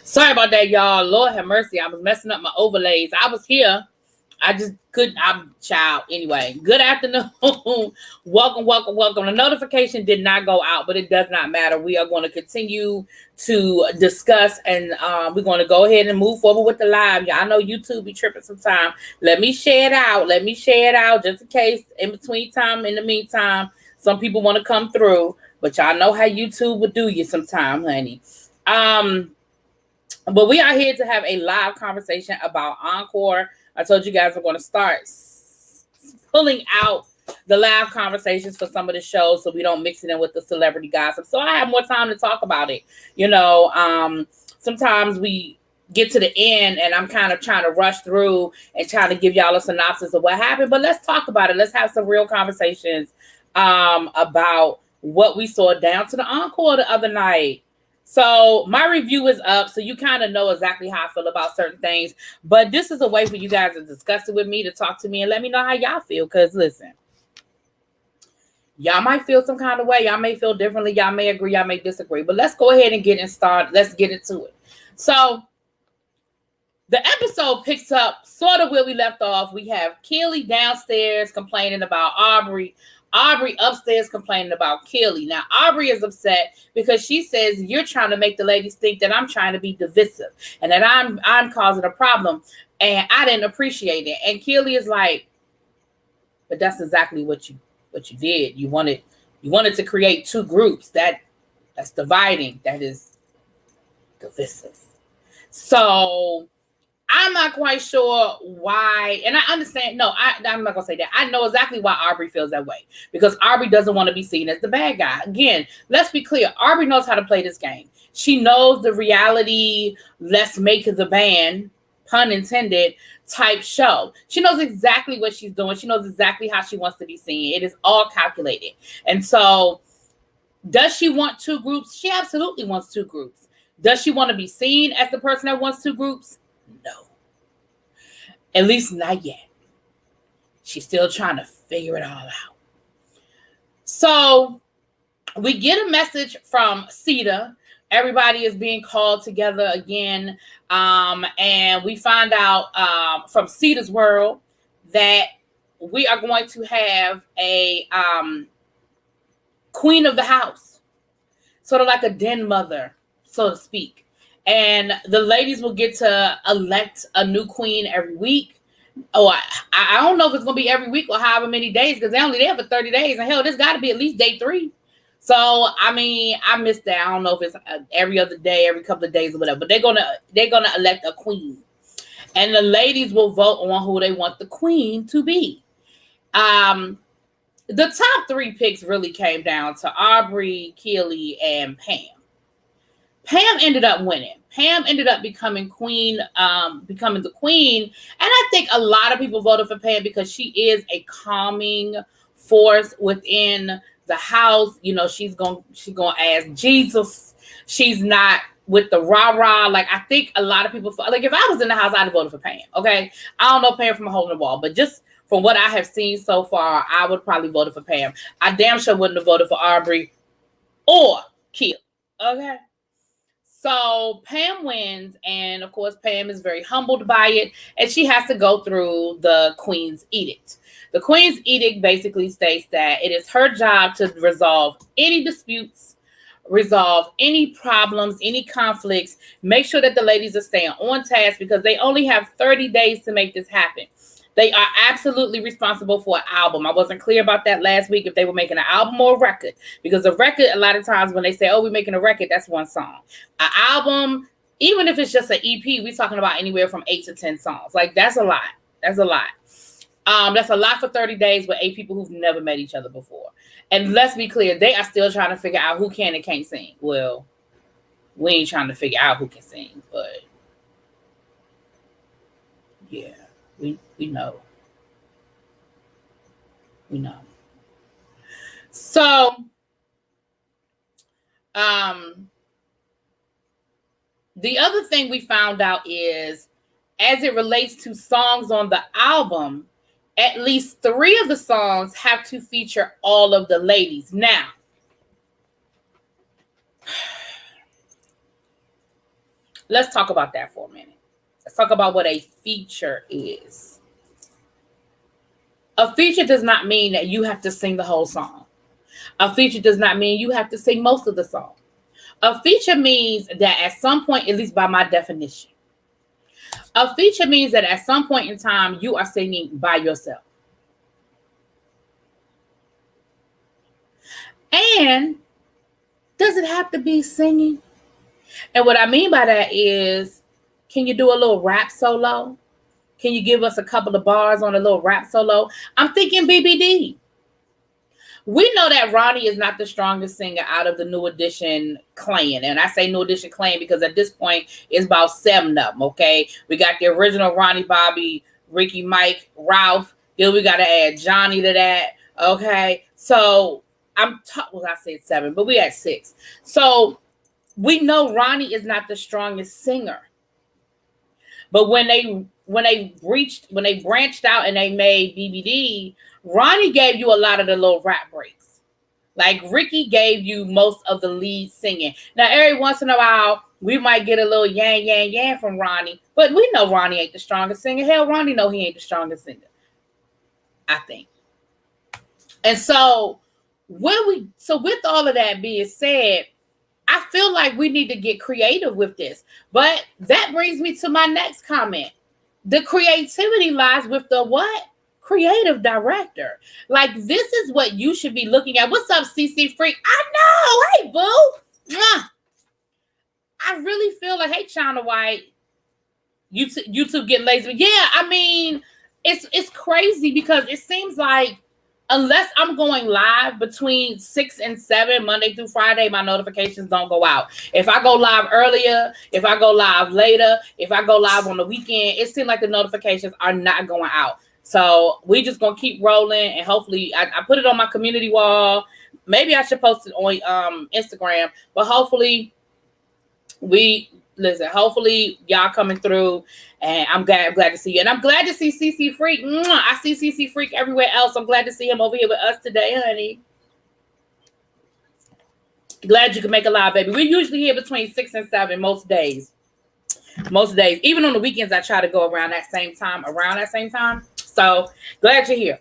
Sorry about that, y'all. Lord have mercy. I was messing up my overlays. I was here. I just couldn't. I'm child. Anyway, good afternoon. welcome. The notification did not go out, but it does not matter. We are going to continue to discuss, and we're going to go ahead and move forward with the live. Yeah, I know YouTube be tripping sometime. Let me share it out just in case in the meantime, some people want to come through, but y'all know how YouTube would do you sometime, honey. But we are here to have a live conversation about Encore. I told you guys we're going to start pulling out the live conversations for some of the shows so we don't mix it in with the celebrity gossip. So I have more time to talk about it. Sometimes we get to the end and I'm kind of trying to rush through and trying to give y'all a synopsis of what happened. But let's talk about it. Let's have some real conversations about what we saw down to the Encore the other night. So my review is up, so you kind of know exactly how I feel about certain things. But this is a way for you guys to discuss it with me, to talk to me, and let me know how y'all feel. Because listen, y'all might feel some kind of way. Y'all may feel differently. Y'all may agree. Y'all may disagree. But let's go ahead and get it started. Let's get into it. So the episode picks up sort of where we left off. We have Kelly downstairs complaining about Aubrey. Aubrey upstairs complaining about Kelly. Now, Aubrey is upset because she says, you're trying to make the ladies think that I'm trying to be divisive and that I'm causing a problem, and I didn't appreciate it. And Kelly is like, but that's exactly what you did. You wanted to create two groups. That's dividing. That is divisive. So I'm not quite sure why, and I understand. No, I'm not going to say that. I know exactly why Aubrey feels that way, because Aubrey doesn't want to be seen as the bad guy. Again, let's be clear. Aubrey knows how to play this game. She knows the reality, let's make the band, pun intended, type show. She knows exactly what she's doing. She knows exactly how she wants to be seen. It is all calculated. And so, does she want two groups? She absolutely wants two groups. Does she want to be seen as the person that wants two groups? No. At least not yet. She's still trying to figure it all out. So we get a message from Sita. Everybody is being called together again. And we find out from Sita's world that we are going to have a queen of the house. Sort of like a den mother, so to speak. And the ladies will get to elect a new queen every week. Oh, I don't know if it's going to be every week or however many days, because they're only there for 30 days. And hell, there's got to be at least day 3. So, I mean, I missed that. I don't know if it's every other day, every couple of days or whatever. But they're gonna elect a queen. And the ladies will vote on who they want the queen to be. The top 3 picks really came down to Aubrey, Kelly, and Pam. Pam ended up winning. Pam ended up becoming the queen. And I think a lot of people voted for Pam because she is a calming force within the house. You know, she's gonna ask Jesus. She's not with the rah-rah. Like, I think a lot of people, like, if I was in the house, I'd have voted for Pam. Okay. I don't know Pam from a hole in the wall, but just from what I have seen so far, I would probably vote for Pam. I damn sure wouldn't have voted for Aubrey or Kelly. Okay. So Pam wins, and of course, Pam is very humbled by it, and she has to go through the Queen's Edict. The Queen's Edict basically states that it is her job to resolve any disputes, resolve any problems, any conflicts, make sure that the ladies are staying on task, because they only have 30 days to make this happen. They are absolutely responsible for an album. I wasn't clear about that last week, if they were making an album or a record. Because a record, a lot of times when they say, oh, we're making a record, that's one song. An album, even if it's just an EP, we're talking about anywhere from 8 to 10 songs. Like, that's a lot. That's a lot. That's a lot for 30 days with 8 people who've never met each other before. And let's be clear, they are still trying to figure out who can and can't sing. Well, we ain't trying to figure out who can sing, but yeah. We know. We know. So, the other thing we found out is, as it relates to songs on the album, at least 3 of the songs have to feature all of the ladies. Now, Let's talk about that for a minute. Let's talk about what a feature is. A feature does not mean that you have to sing the whole song. A feature does not mean you have to sing most of the song. A feature means that at some point, at least by my definition, a feature means that at some point in time, you are singing by yourself. And does it have to be singing? And what I mean by that is, can you do a little rap solo? Can you give us a couple of bars on a little rap solo? I'm thinking BBD. We know that Ronnie is not the strongest singer out of the New Edition clan. And I say New Edition clan because at this point, it's about 7 of them, okay? We got the original Ronnie, Bobby, Ricky, Mike, Ralph. Then we got to add Johnny to that, okay? So I said 7, but we had 6. So we know Ronnie is not the strongest singer. But when they branched out and they made BBD, Ronnie gave you a lot of the little rap breaks. Like Ricky gave you most of the lead singing. Now, every once in a while, we might get a little yang, yang, yang from Ronnie, but we know Ronnie ain't the strongest singer. Hell, Ronnie know he ain't the strongest singer, I think. And so with all of that being said, I feel like we need to get creative with this. But that brings me to my next comment. The creativity lies with the what? Creative director. Like, this is what you should be looking at. What's up, CC Freak? I know. Hey, boo. I really feel like, hey, China White, YouTube getting lazy. But yeah, I mean, it's crazy because it seems like unless I'm going live between 6 and 7, Monday through Friday, my notifications don't go out. If I go live earlier, if I go live later, if I go live on the weekend, it seems like the notifications are not going out. So we just going to keep rolling, and hopefully I put it on my community wall. Maybe I should post it on Instagram, but hopefully hopefully y'all coming through, and I'm glad to see you. And I'm glad to see CC Freak. I see CC Freak everywhere else. I'm glad to see him over here with us today, honey. Glad you can make a live, baby. We're usually here between 6 and 7 most days. Even on the weekends, I try to go around that same time. So glad you're here.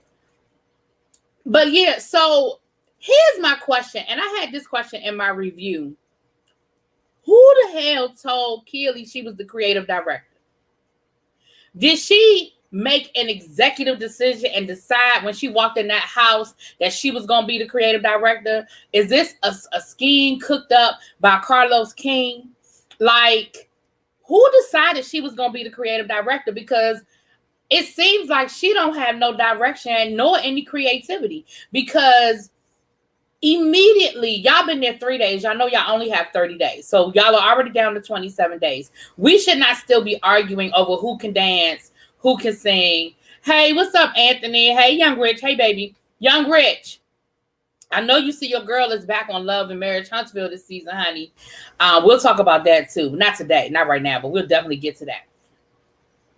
But yeah, so here's my question. And I had this question in my review. Who the hell told Keely she was the creative director? Did she make an executive decision and decide when she walked in that house that she was going to be the creative director? Is this a scheme cooked up by Carlos King? Like, who decided she was going to be the creative director? Because it seems like she don't have no direction nor any creativity, because immediately, y'all been there 3 days. Y'all know y'all only have 30 days. So y'all are already down to 27 days. We should not still be arguing over who can dance, who can sing. Hey, what's up, Anthony? Hey, Young Rich. Hey, baby. Young Rich. I know you see your girl is back on Love and Marriage Huntsville this season, honey. We'll talk about that too. Not today, not right now, but we'll definitely get to that.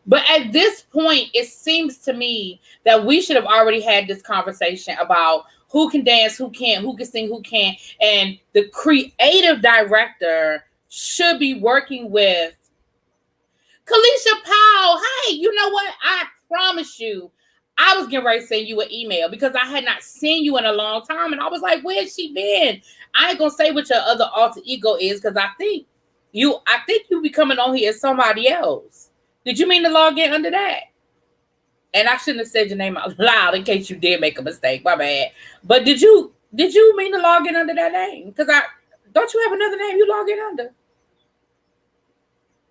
But at this point, it seems to me that we should have already had this conversation about who can dance, who can't, who can sing, who can't. And the creative director should be working with Kalisha Powell. Hey, you know what? I promise you, I was getting ready to send you an email because I had not seen you in a long time. And I was like, where's she been? I ain't going to say what your other alter ego is, because I think you be coming on here as somebody else. Did you mean to log in under that? And I shouldn't have said your name out loud in case you did make a mistake. My bad. But did you mean to log in under that name? Because don't you have another name you log in under?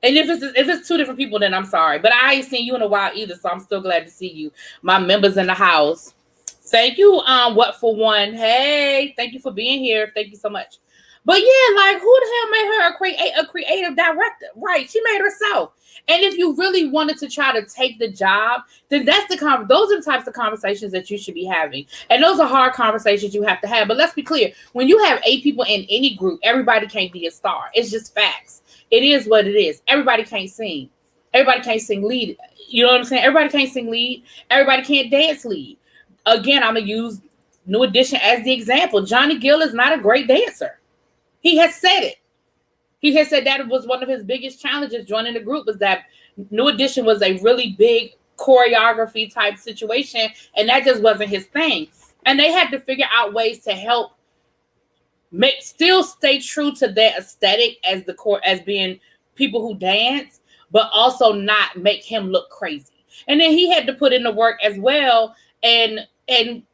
And if it's 2 different people, then I'm sorry. But I ain't seen you in a while either, so I'm still glad to see you. My members in the house. Thank you, What for One. Hey, thank you for being here. Thank you so much. But yeah, like, who the hell made her a creative director? Right, she made herself. And if you really wanted to try to take the job, then those are the types of conversations that you should be having. And those are hard conversations you have to have. But let's be clear, when you have 8 people in any group, everybody can't be a star. It's just facts. It is what it is. Everybody can't sing. Everybody can't sing lead. You know what I'm saying? Everybody can't sing lead. Everybody can't dance lead. Again, I'm going to use New Edition as the example. Johnny Gill is not a great dancer. He has said it. He had said that was one of his biggest challenges joining the group, was that New Edition was a really big choreography type situation, and that just wasn't his thing. And they had to figure out ways to help still stay true to their aesthetic as the core, as being people who dance, but also not make him look crazy. And then he had to put in the work as well, and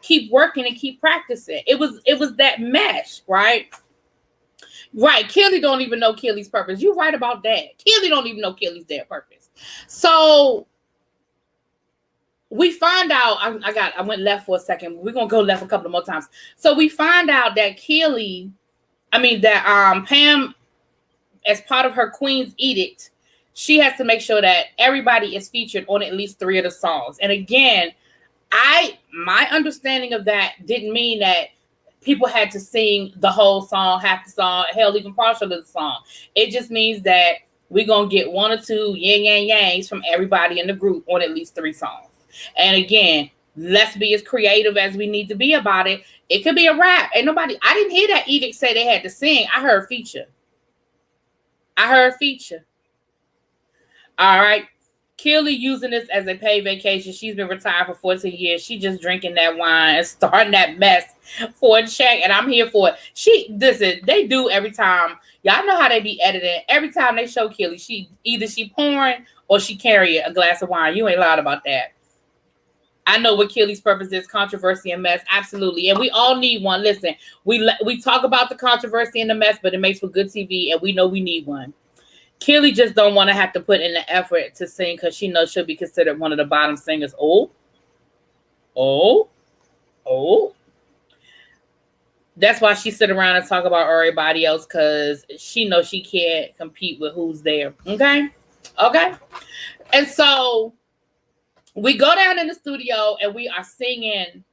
keep working and keep practicing. It was that mesh, right? Right. Kelly don't even know Kelly's purpose. You're right about that. Kelly don't even know Kelly's their purpose. So we find out, I went left for a second. We're gonna go left a couple of more times. So we find out that Pam, as part of her Queen's edict, she has to make sure that everybody is featured on at least 3 of the songs. And again, my understanding of that didn't mean that people had to sing the whole song, half the song, hell, even partial of the song. It just means that we're going to get 1 or 2 yin yang yangs from everybody in the group on at least 3 songs. And again, let's be as creative as we need to be about it. It could be a rap. I didn't hear that edict say they had to sing. I heard feature. All right. Kelly using this as a paid vacation. She's been retired for 14 years. She just drinking that wine and starting that mess for a check, and I'm here for it. They do every time. Y'all know how they be editing. Every time they show Kelly, she pouring or she carry a glass of wine. You ain't lied about that. I know what Kelly's purpose is: controversy and mess. Absolutely. And we all need one. Listen, we talk about the controversy and the mess, but it makes for good TV, and we know we need one. Kelly just don't want to have to put in the effort to sing because she knows she'll be considered one of the bottom singers. Oh. That's why she sit around and talk about everybody else, because she knows she can't compete with who's there. Okay. And so we go down in the studio and we are singing.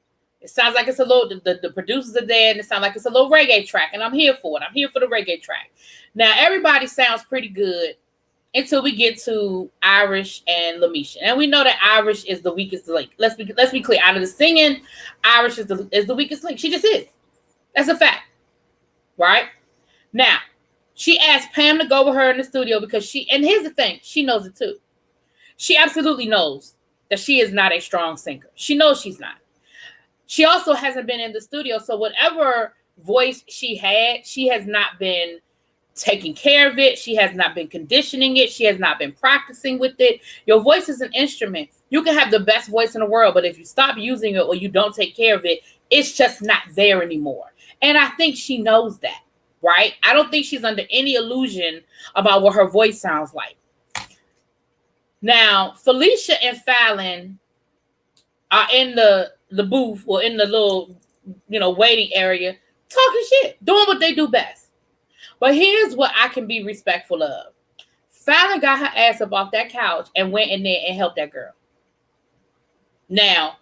It sounds like it's a little, the producers are there, and it sounds like it's a little reggae track, and I'm here for it. I'm here for the reggae track. Now, everybody sounds pretty good until we get to Irish and Lamisha. And we know that Irish is the weakest link. Let's be clear. Out of the singing, Irish is the weakest link. She just is. That's a fact. Right? Now, she asked Pam to go with her in the studio because and here's the thing, she knows it too. She absolutely knows that she is not a strong singer. She knows she's not. She also hasn't been in the studio, so whatever voice she had, she has not been taking care of it. She has not been conditioning it. She has not been practicing with it. Your voice is an instrument. You can have the best voice in the world, but if you stop using it or you don't take care of it, it's just not there anymore. And I think she knows that, right? I don't think she's under any illusion about what her voice sounds like. Now, Felicia and Fallon are in the booth or in the little, waiting area, talking shit, doing what they do best. But here's what I can be respectful of. Fallon got her ass up off that couch and went in there and helped that girl. Now,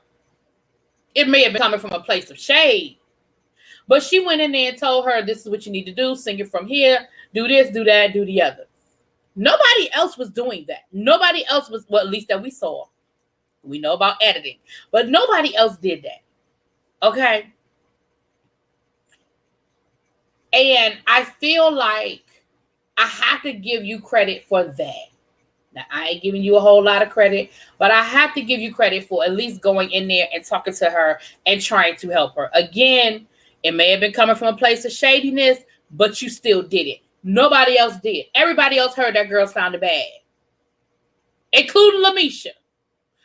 it may have been coming from a place of shade, but she went in there and told her, this is what you need to do. Sing it from here. Do this, do that, do the other. Nobody else was doing that. Nobody else was, well, at least that we saw. We know about editing, but nobody else did that. Okay. And I feel like I have to give you credit for that. Now, I ain't giving you a whole lot of credit, but I have to give you credit for at least going in there and talking to her and trying to help her. Again, it may have been coming from a place of shadiness, but you still did it. Nobody else did. Everybody else heard that girl sounded bad, including Lamisha.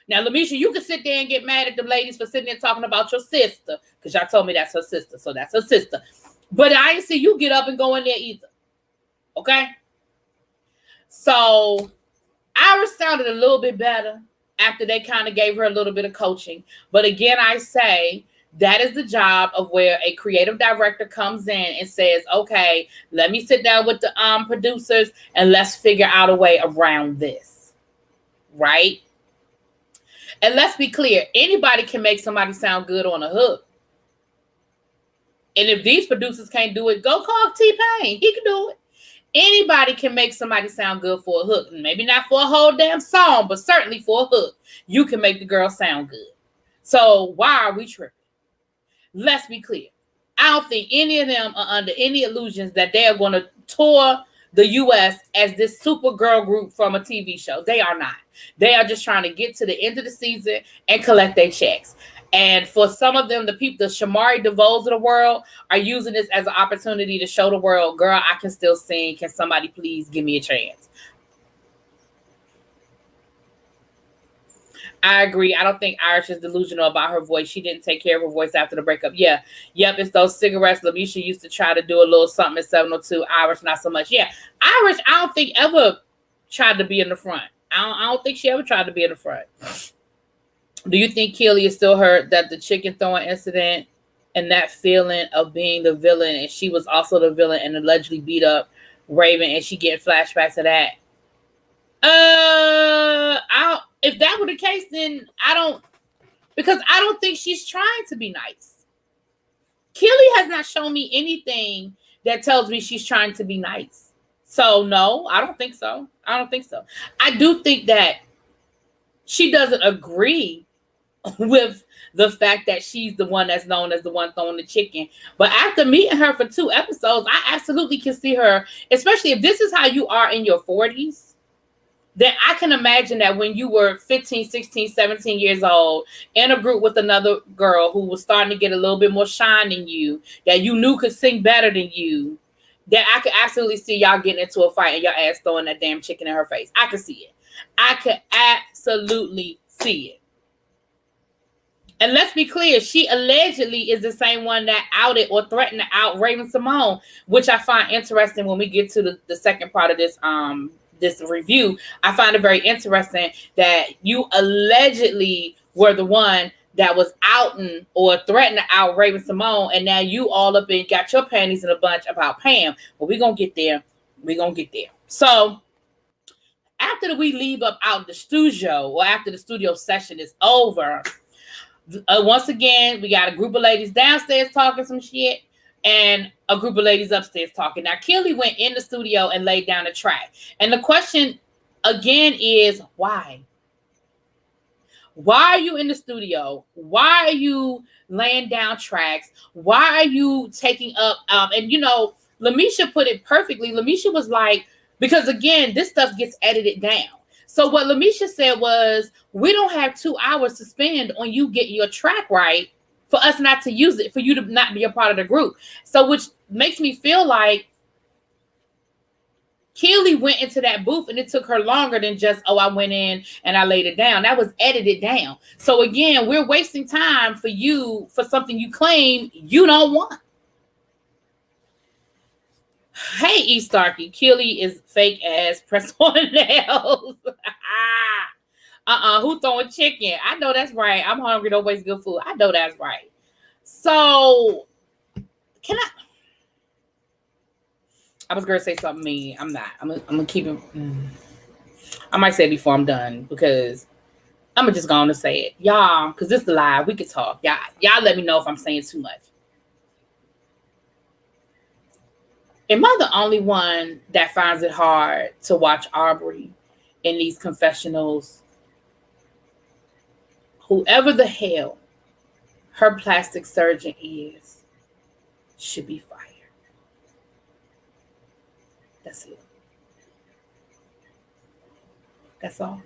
Now, Lamisha, you can sit there and get mad at the ladies for sitting there talking about your sister, because y'all told me that's her sister, so that's her sister. But I ain't see you get up and go in there either. Okay? So, Iris sounded a little bit better after they kind of gave her a little bit of coaching. But again, I say that is the job of where a creative director comes in and says, okay, let me sit down with the producers and let's figure out a way around this. Right? And let's be clear, anybody can make somebody sound good on a hook. And if these producers can't do it, go call T-Pain. He can do it. Anybody can make somebody sound good for a hook. Maybe not for a whole damn song, but certainly for a hook. You can make the girl sound good. So why are we tripping? Let's be clear. I don't think any of them are under any illusions that they are going to tour the U.S. as this super girl group from a TV show. They are not. They are just trying to get to the end of the season and collect their checks. And for some of them, the Shamari DeVoes of the world are using this as an opportunity to show the world, girl, I can still sing. Can somebody please give me a chance? I agree. I don't think Irish is delusional about her voice. She didn't take care of her voice after the breakup. Yeah. Yep. It's those cigarettes. Lamisha used to try to do a little something at 702. Irish, not so much. Yeah. Irish, I don't think ever tried to be in the front. I don't think she ever tried to be in the front. Do you think Keely is still hurt that the chicken throwing incident and that feeling of being the villain, and she was also the villain and allegedly beat up Raven, and she getting flashbacks of that? If that were the case, then because I don't think she's trying to be nice. Keely has not shown me anything that tells me she's trying to be nice. So no, I don't think so. I do think that she doesn't agree with the fact that she's the one that's known as the one throwing the chicken. But after meeting her for 2 episodes, I absolutely can see her, especially if this is how you are in your 40s. Then I can imagine that when you were 15, 16, 17 years old in a group with another girl who was starting to get a little bit more shine than you, that you knew could sing better than you, that I could absolutely see y'all getting into a fight and your ass throwing that damn chicken in her face. I could see it. I could absolutely see it. And let's be clear, she allegedly is the same one that outed or threatened to out Raven Simone, which I find interesting when we get to the second part of this review. I find it very interesting that you allegedly were the one that was outing or threatening to out Raven Simone, and now you all up and got your panties in a bunch about Pam. But we're going to get there. So after we leave up out the studio, or after the studio session is over, once again, we got a group of ladies downstairs talking some shit and a group of ladies upstairs talking. Now, Keely went in the studio and laid down a track. And the question again is, why? Why are you in the studio? Why are you laying down tracks? Why are you taking up? And you know, Lamisha put it perfectly. Lamisha was like, because again, this stuff gets edited down. So what Lamisha said was, we don't have 2 hours to spend on you getting your track right for us not to use it, for you to not be a part of the group. So which makes me feel like Keely went into that booth and it took her longer than just, oh, I went in and I laid it down. That was edited down. So again, we're wasting time for you for something you claim you don't want. Hey, E. Starkey, Keely is fake ass press on nails. Who throwing chicken? I know that's right. I'm hungry. Don't waste good food. I know that's right. So, I was going to say something mean. I'm not. I'm going to keep it. I might say it before I'm done because I'm just going to say it. Y'all, because this is live. We could talk. Y'all let me know if I'm saying too much. Am I the only one that finds it hard to watch Aubrey in these confessionals? Whoever the hell her plastic surgeon is should be fired. That's it. That's all.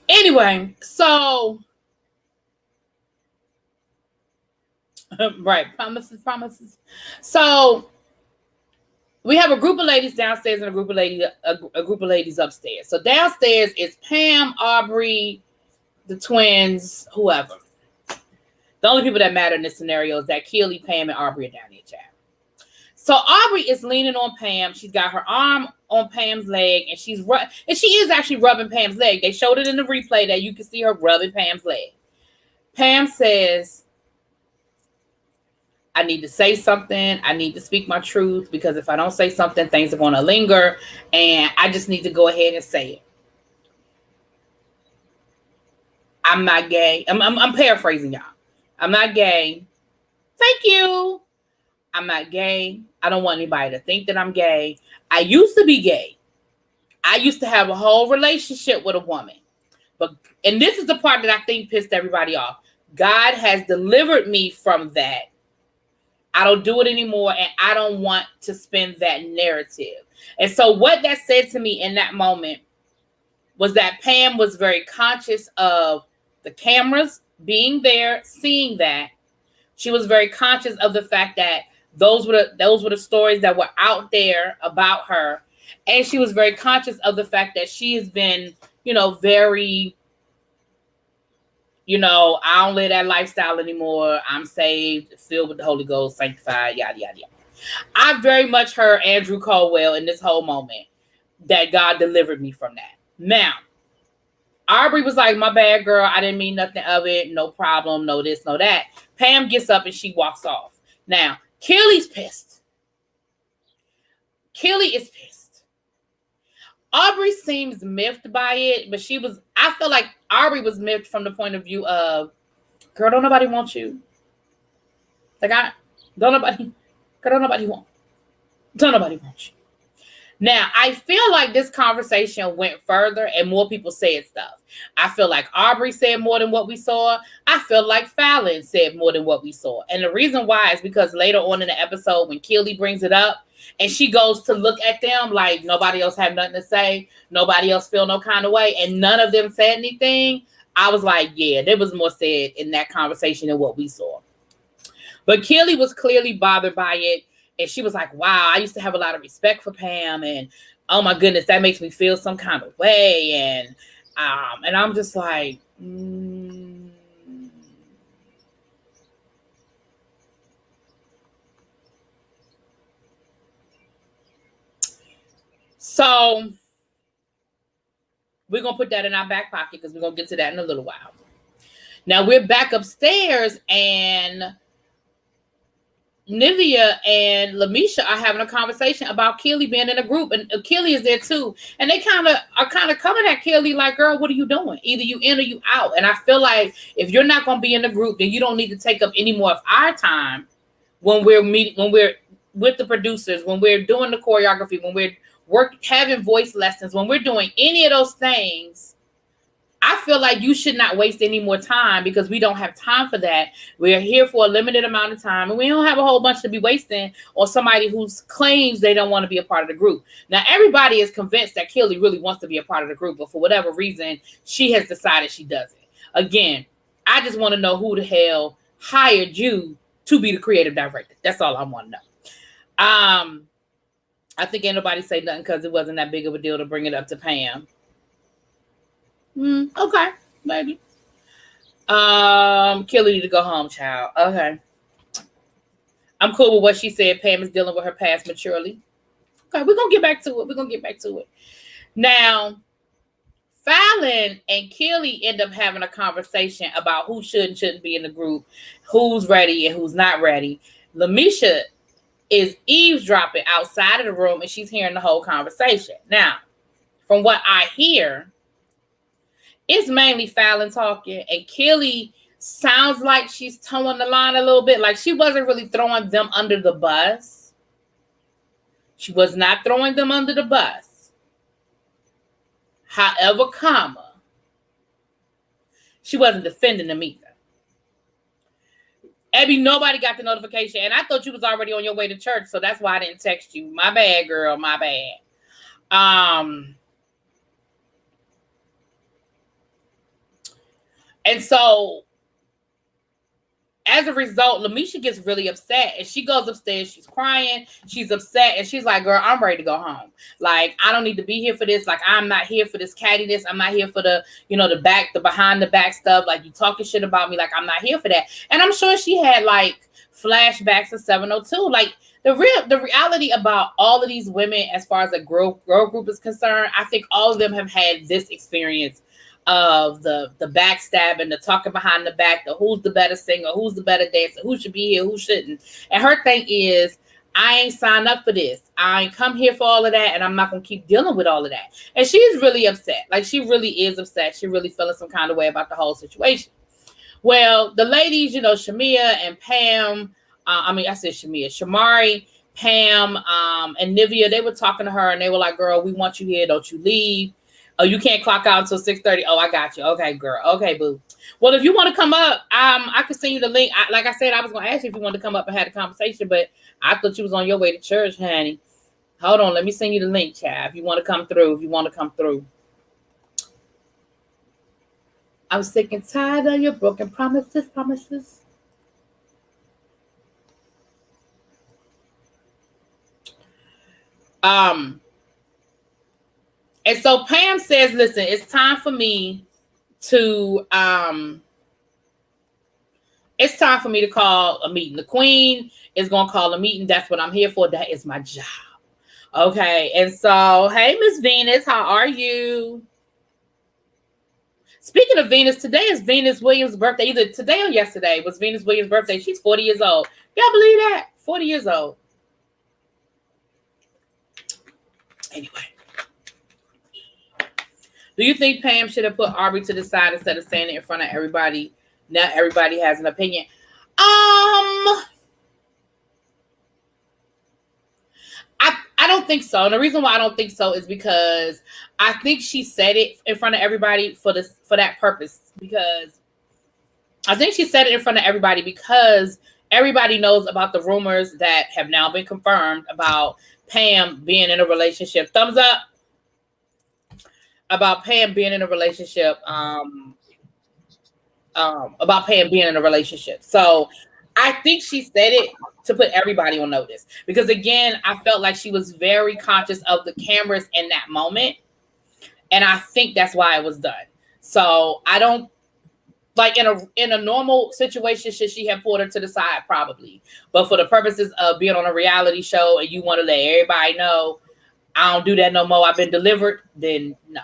Anyway, so right, promises. So we have a group of ladies downstairs and a group of ladies upstairs. So downstairs is Pam, Aubrey, the twins, whoever. The only people that matter in this scenario is that Keely, Pam, and Aubrey are down there, chat. So Aubrey is leaning on Pam. She's got her arm on Pam's leg, and she is actually rubbing Pam's leg. They showed it in the replay that you can see her rubbing Pam's leg. Pam says, I need to say something. I need to speak my truth, because if I don't say something, things are going to linger, and I just need to go ahead and say it. I'm not gay. I'm paraphrasing y'all. I'm not gay. Thank you. I'm not gay. I don't want anybody to think that I'm gay. I used to be gay. I used to have a whole relationship with a woman. And this is the part that I think pissed everybody off. God has delivered me from that. I don't do it anymore, and I don't want to spin that narrative. And so what that said to me in that moment was that Pam was very conscious of the cameras being there, seeing that. She was very conscious of the fact that those were the stories that were out there about her. And she was very conscious of the fact that she has been, very, I don't live that lifestyle anymore. I'm saved, filled with the Holy Ghost, sanctified, yada, yada, yada. I very much heard Andrew Colwell in this whole moment that God delivered me from that. Now, Aubrey was like, my bad, girl. I didn't mean nothing of it. No problem. No this, no that. Pam gets up and she walks off. Now, Kelly's pissed. Kelly is pissed. Aubrey seems miffed by it, but I feel like Aubrey was miffed from the point of view of, girl, don't nobody want you. Like, don't nobody want you. Now, I feel like this conversation went further and more people said stuff. I feel like Aubrey said more than what we saw. I feel like Fallon said more than what we saw. And the reason why is because later on in the episode, when Kelly brings it up and she goes to look at them like nobody else had nothing to say, nobody else feel no kind of way, and none of them said anything, I was like, yeah, there was more said in that conversation than what we saw. But Kelly was clearly bothered by it. And she was like, wow, I used to have a lot of respect for Pam. And oh my goodness, that makes me feel some kind of way. And I'm just like, So we're going to put that in our back pocket because we're going to get to that in a little while. Now we're back upstairs and Nivea and Lamisha are having a conversation about Kelly being in a group, and Kelly is there too. And they are coming at Kelly like, girl, what are you doing? Either you in or you out. And I feel like if you're not going to be in the group, then you don't need to take up any more of our time when we're with the producers, when we're doing the choreography, when we're having voice lessons, when we're doing any of those things. I feel like you should not waste any more time because we don't have time for that. We're here for a limited amount of time and we don't have a whole bunch to be wasting on somebody who claims they don't want to be a part of the group. Now, everybody is convinced that Kelly really wants to be a part of the group, but for whatever reason, she has decided she doesn't. Again, I just want to know who the hell hired you to be the creative director. That's all I want to know. I think ain't nobody say nothing because it wasn't that big of a deal to bring it up to Pam. Okay, maybe. Kelly need to go home, child. Okay. I'm cool with what she said. Pam is dealing with her past maturely. Okay, we're going to get back to it. Now, Fallon and Kelly end up having a conversation about who should and shouldn't be in the group, who's ready and who's not ready. Lamisha is eavesdropping outside of the room and she's hearing the whole conversation. Now, from what I hear, it's mainly Fallon talking, and Kelly sounds like she's towing the line a little bit. Like she wasn't really throwing them under the bus. She was not throwing them under the bus. However, she wasn't defending them either. Abby, nobody got the notification, and I thought you was already on your way to church, so that's why I didn't text you. My bad, girl. My bad. And so, as a result, Lamisha gets really upset and she goes upstairs. She's crying. She's upset. And she's like, girl, I'm ready to go home. Like, I don't need to be here for this. Like, I'm not here for this cattiness. I'm not here for the behind the back stuff. Like, you talking shit about me. Like, I'm not here for that. And I'm sure she had like flashbacks of 702. Like, the reality about all of these women, as far as the girl group is concerned, I think all of them have had this experience of the backstabbing, the talking behind the back, the who's the better singer, who's the better dancer, who should be here, who shouldn't. And her thing is, I ain't signed up for this. I ain't come here for all of that, and I'm not going to keep dealing with all of that. And she's really upset. Like, she really is upset. She really feeling some kind of way about the whole situation. Well, the ladies, Shamia and Pam, Shamari, Pam, and Nivea, they were talking to her, and they were like, girl, we want you here. Don't you leave. Oh, you can't clock out until 6:30. Oh, I got you. Okay, girl. Okay, boo. Well, if you want to come up, I can send you the link. Like I said, I was going to ask you if you wanted to come up and have a conversation, but I thought you was on your way to church, honey. Hold on, let me send you the link, Chad. If you want to come through. I'm sick and tired of your broken promises. And so Pam says, listen, it's time for me to call a meeting. The queen is gonna call a meeting. That's what I'm here for. That is my job. Okay, and so hey, Miss Venus, how are you? Speaking of Venus, today is Venus Williams' birthday. Either today or yesterday was Venus Williams' birthday. She's 40 years old. Y'all believe that? 40 years old. Anyway. Do you think Pam should have put Aubrey to the side instead of saying it in front of everybody? Now everybody has an opinion. I don't think so. And the reason why I don't think so is because I think she said it in front of everybody for that purpose. Because I think she said it in front of everybody because everybody knows about the rumors that have now been confirmed about Pam being in a relationship. Thumbs up. About Pam being in a relationship. About Pam being in a relationship. So I think she said it to put everybody on notice. Because again, I felt like she was very conscious of the cameras in that moment. And I think that's why it was done. So I don't like in a normal situation, should she have pulled her to the side? Probably. But for the purposes of being on a reality show and you want to let everybody know I don't do that no more, I've been delivered, then no.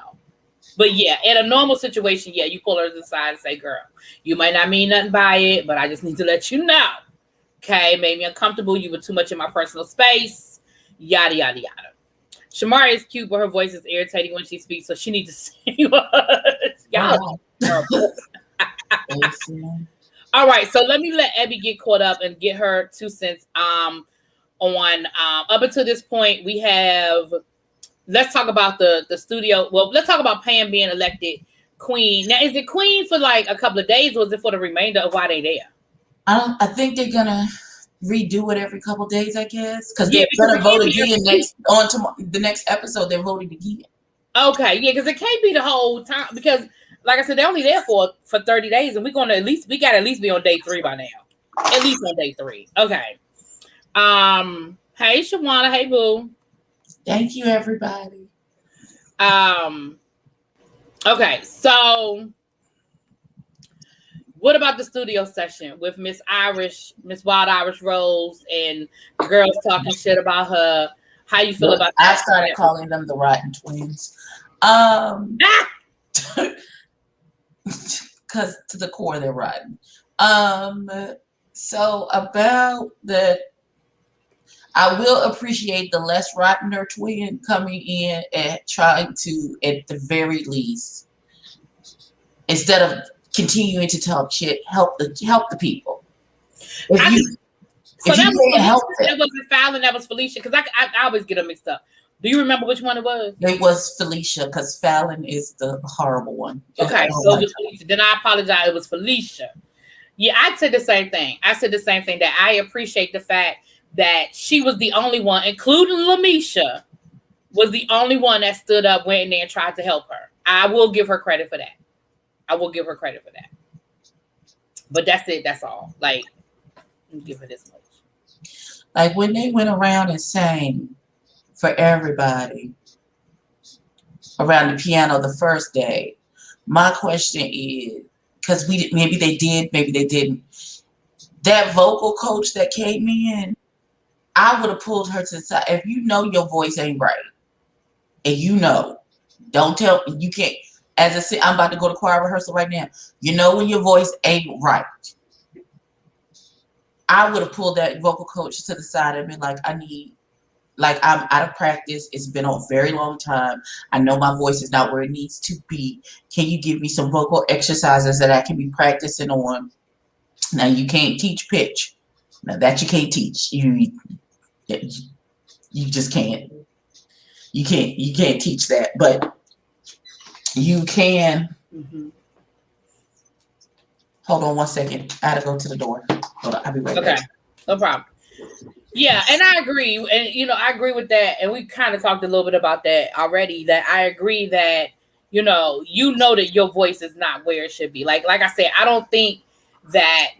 But yeah, in a normal situation, yeah, you pull her to the side and say, girl, you might not mean nothing by it, but I just need to let you know. Okay, made me uncomfortable. You were too much in my personal space. Yada, yada, yada. Shamari is cute, but her voice is irritating when she speaks, so she needs to see what. Y'all terrible. All right, so let me let Abby get caught up and get her 2 cents on up until this point. We have, let's talk about the studio. Well, let's talk about Pam being elected queen. Now, is it queen for like a couple of days, or is it for the remainder of why they there? I think they're gonna redo it every couple of days, I guess, because they're gonna vote again the next episode. They're voting again. Okay, yeah, because it can't be the whole time, because like I said, they're only there for 30 days, and we gotta at least be on day 3 by now. At least on day 3. Okay. Hey Shawana, hey boo. Thank you, everybody. Okay, so what about the studio session with Miss Wild Irish Rose, and the girls talking shit about her? How you feel about that? I started calling them the Rotten Twins. Because to the core they're rotten. So about the, I will appreciate the less rottener twin coming in and trying to, at the very least, instead of continuing to talk shit, help the people. That wasn't Fallon, that was Felicia, because I always get them mixed up. Do you remember which one it was? It was Felicia, because Fallon is the horrible one. Okay, so it was Felicia. Then I apologize. It was Felicia. Yeah, I said the same thing. That I appreciate the fact that she was the only one, including Lamisha, was the only one that stood up, went in there, and tried to help her. I will give her credit for that. But that's it. That's all. Like, give her this much. Like when they went around and sang for everybody around the piano the first day, my question is, because maybe they did, maybe they didn't. That vocal coach that came in, I would have pulled her to the side. If you know your voice ain't right, and don't tell, you can't. As I said, I'm about to go to choir rehearsal right now. You know when your voice ain't right. I would have pulled that vocal coach to the side and been like, I'm out of practice. It's been a very long time. I know my voice is not where it needs to be. Can you give me some vocal exercises that I can be practicing on? Now, you can't teach pitch. Now, that you can't teach. You just can't. You can't teach that. But You can. Mm-hmm. Hold on one second. I gotta go to the door. Hold on, I'll be right back. Okay, no problem. Yeah, and I agree, and I agree with that, and we kind of talked a little bit about that already. That I agree that that your voice is not where it should be. Like I said, I don't think that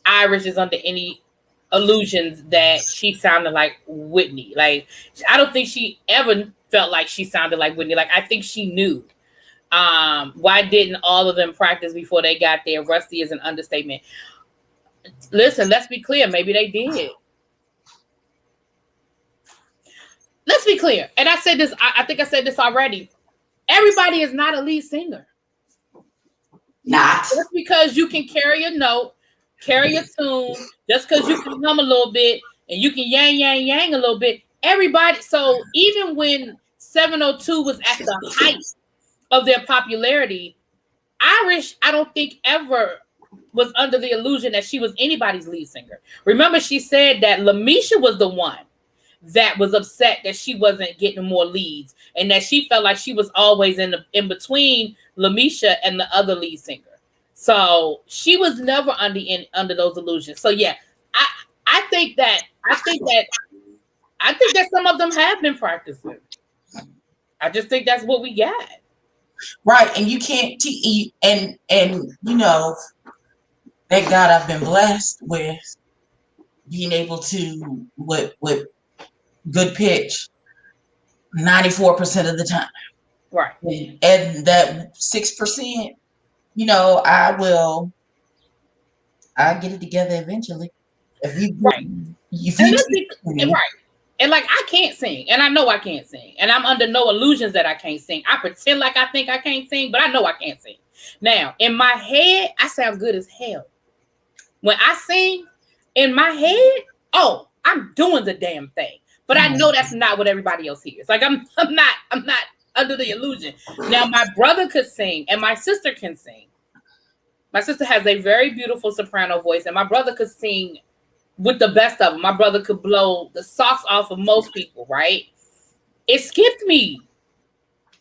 Irish is under any illusions that she sounded like Whitney. Like I don't think she ever felt like she sounded like Whitney. Like I think she knew. Why didn't all of them practice before they got there? Rusty is an understatement. Listen, let's be clear. Maybe they did. Let's be clear. And I said this, I think I said this already. Everybody is not a lead singer. Not. Just because you can carry a note, carry a tune, just because you can hum a little bit and you can yang, yang, yang a little bit. Everybody. So even when 702 was at the height of their popularity, Irish, I don't think ever was under the illusion that she was anybody's lead singer. Remember, she said that Lamisha was the one that was upset that she wasn't getting more leads and that she felt like she was always in between Lamisha and the other lead singer. So she was never under those illusions. So yeah, I think that some of them have been practicing. I just think that's what we got. Right, and you can't and thank God I've been blessed with being able to with good pitch 94% of the time. Right. And that 6%, I'll get it together eventually. If you right. Right. And like I can't sing, and I know I can't sing, and I'm under no illusions that I can't sing. I pretend like I think I can't sing, but I know I can't sing. Now, in my head, I sound good as hell. When I sing, in my head, I'm doing the damn thing. But I know that's not what everybody else hears. Like I'm not under the illusion. Now my brother could sing, and my sister can sing. My sister has a very beautiful soprano voice, and my brother could sing with the best of them. My brother could blow the socks off of most people, right? It skipped me.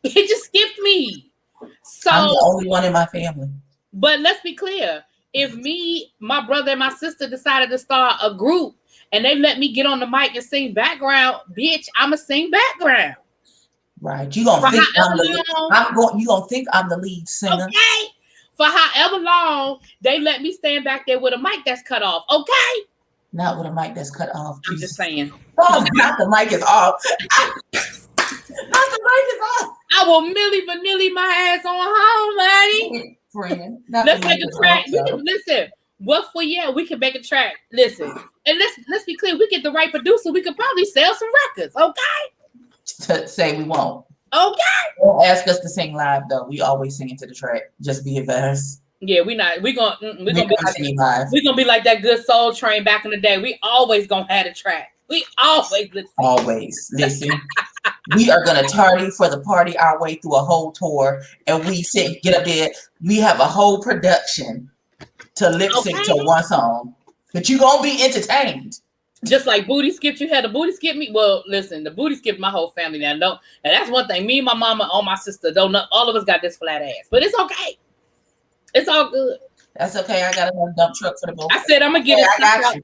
It just skipped me. So I'm the only one in my family. But let's be clear. If me, my brother, and my sister decided to start a group and they let me get on the mic and sing background, bitch, I'ma sing background. Right. You gonna think you gonna think I'm the lead singer. Okay. For however long they let me stand back there with a mic that's cut off. Okay. Not with a mic that's cut off. I'm just saying. Oh, not the mic is off. Not the mic is off. I will Milli Vanilli my ass on home, buddy. Friend. Let's make a track. Listen, what for? Yeah, we can make a track. Listen, and let's be clear. We get the right producer. We could probably sell some records. Okay. To say we won't. Okay. Don't ask us to sing live though. We always sing into the track. Just be advised. Yeah, we're gonna be like that good Soul Train back in the day. We always gonna have a track. We always listen. Always listen. We are gonna tardy for the party our way through a whole tour, and we get up there. We have a whole production to lip sync to one song, but you gonna be entertained. Just like Booty Skipped, you had a Booty Skip me. Well, listen, the Booty skipped my whole family now. No, and that's one thing. Me and my mama, all my sister, don't know. All of us got this flat ass, but it's okay. It's all good. That's okay. I got another dump truck for the boat. I said I'm gonna get it sucked out.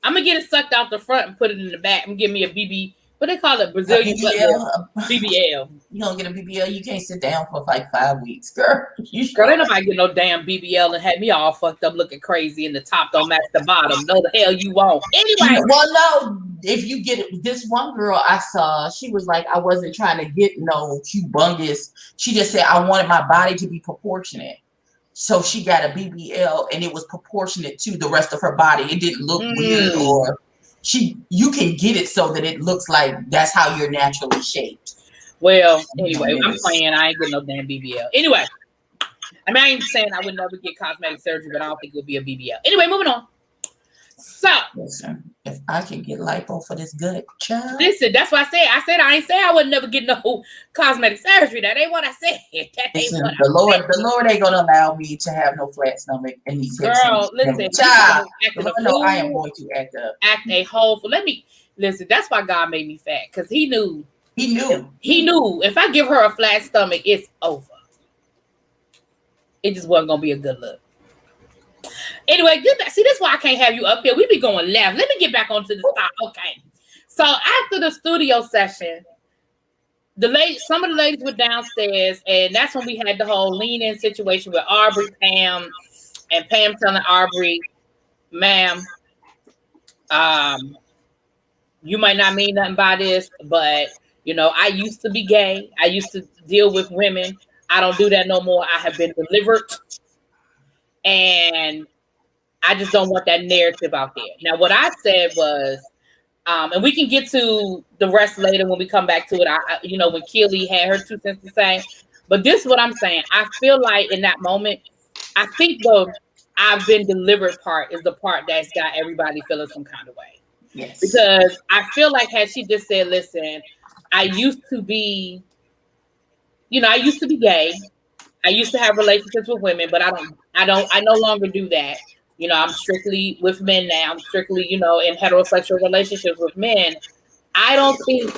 I'm gonna get it sucked out the front and put it in the back and give me a BB. What they call it? Brazilian BBL. You don't get a BBL. You can't sit down for like 5 weeks, girl. Girl, ain't nobody get no damn BBL and had me all fucked up looking crazy and the top don't match the bottom. No, the hell you won't. Anyway. Well, no. If you get it, this one girl I saw, she was like, I wasn't trying to get no humongous. She just said I wanted my body to be proportionate. So she got a BBL and it was proportionate to the rest of her body. It didn't look weird or you can get it so that it looks like that's how you're naturally shaped. Well, anyway, I'm playing. I ain't getting no damn BBL. Anyway, I mean, I ain't saying I would never get cosmetic surgery, but I don't think it would be a BBL. Anyway, moving on. So, listen, if I can get lipo for this good child. Listen, that's what I said. I ain't say I would never get no cosmetic surgery. That ain't what I said. The Lord ain't gonna allow me to have no flat stomach and these hips. Girl, listen, child. I am going to act up. Act a whole. Let me listen. That's why God made me fat, because He knew He knew. He knew if I give her a flat stomach, it's over. It just wasn't gonna be a good look. Anyway, see, that's why I can't have you up here. We be going left. Let me get back onto the stop. Okay. So after the studio session, some of the ladies were downstairs, and that's when we had the whole lean-in situation with Aubrey, Pam, and Pam telling Aubrey, "Ma'am, you might not mean nothing by this, but I used to be gay. I used to deal with women. I don't do that no more. I have been delivered, and I just don't want that narrative out there." Now, what I said was, and we can get to the rest later when we come back to it. When Keely had her 2 cents to say, but this is what I'm saying. I feel like in that moment, I think the "I've been delivered" part is the part that's got everybody feeling some kind of way. Yes. Because I feel like had she just said, "Listen, I used to be gay. I used to have relationships with women, but I no longer do that. I'm strictly with men now. I'm strictly, in heterosexual relationships with men." I don't think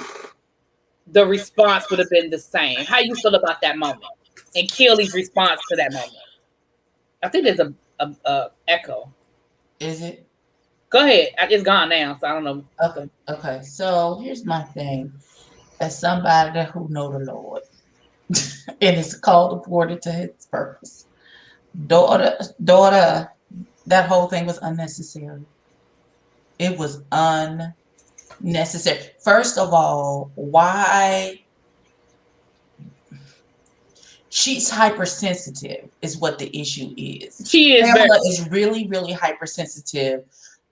the response would have been the same. How you feel about that moment? And Keely's response to that moment? I think there's a echo. Is it? Go ahead. It's gone now, so I don't know. Okay. So here's my thing. As somebody who know the Lord, and is called according to His purpose, daughter, that whole thing was unnecessary. It was unnecessary. First of all, why? She's hypersensitive is what the issue is. She is. Pamela is really, really hypersensitive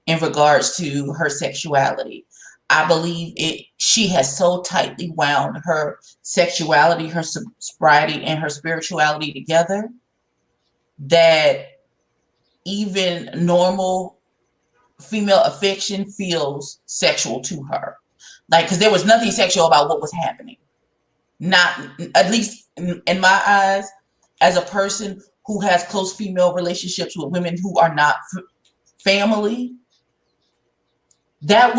in regards to her sexuality. I believe she has so tightly wound her sexuality, her sobriety, and her spirituality together that even normal female affection feels sexual to her. Like, because there was nothing sexual about what was happening. Not, at least in my eyes, as a person who has close female relationships with women who are not family, that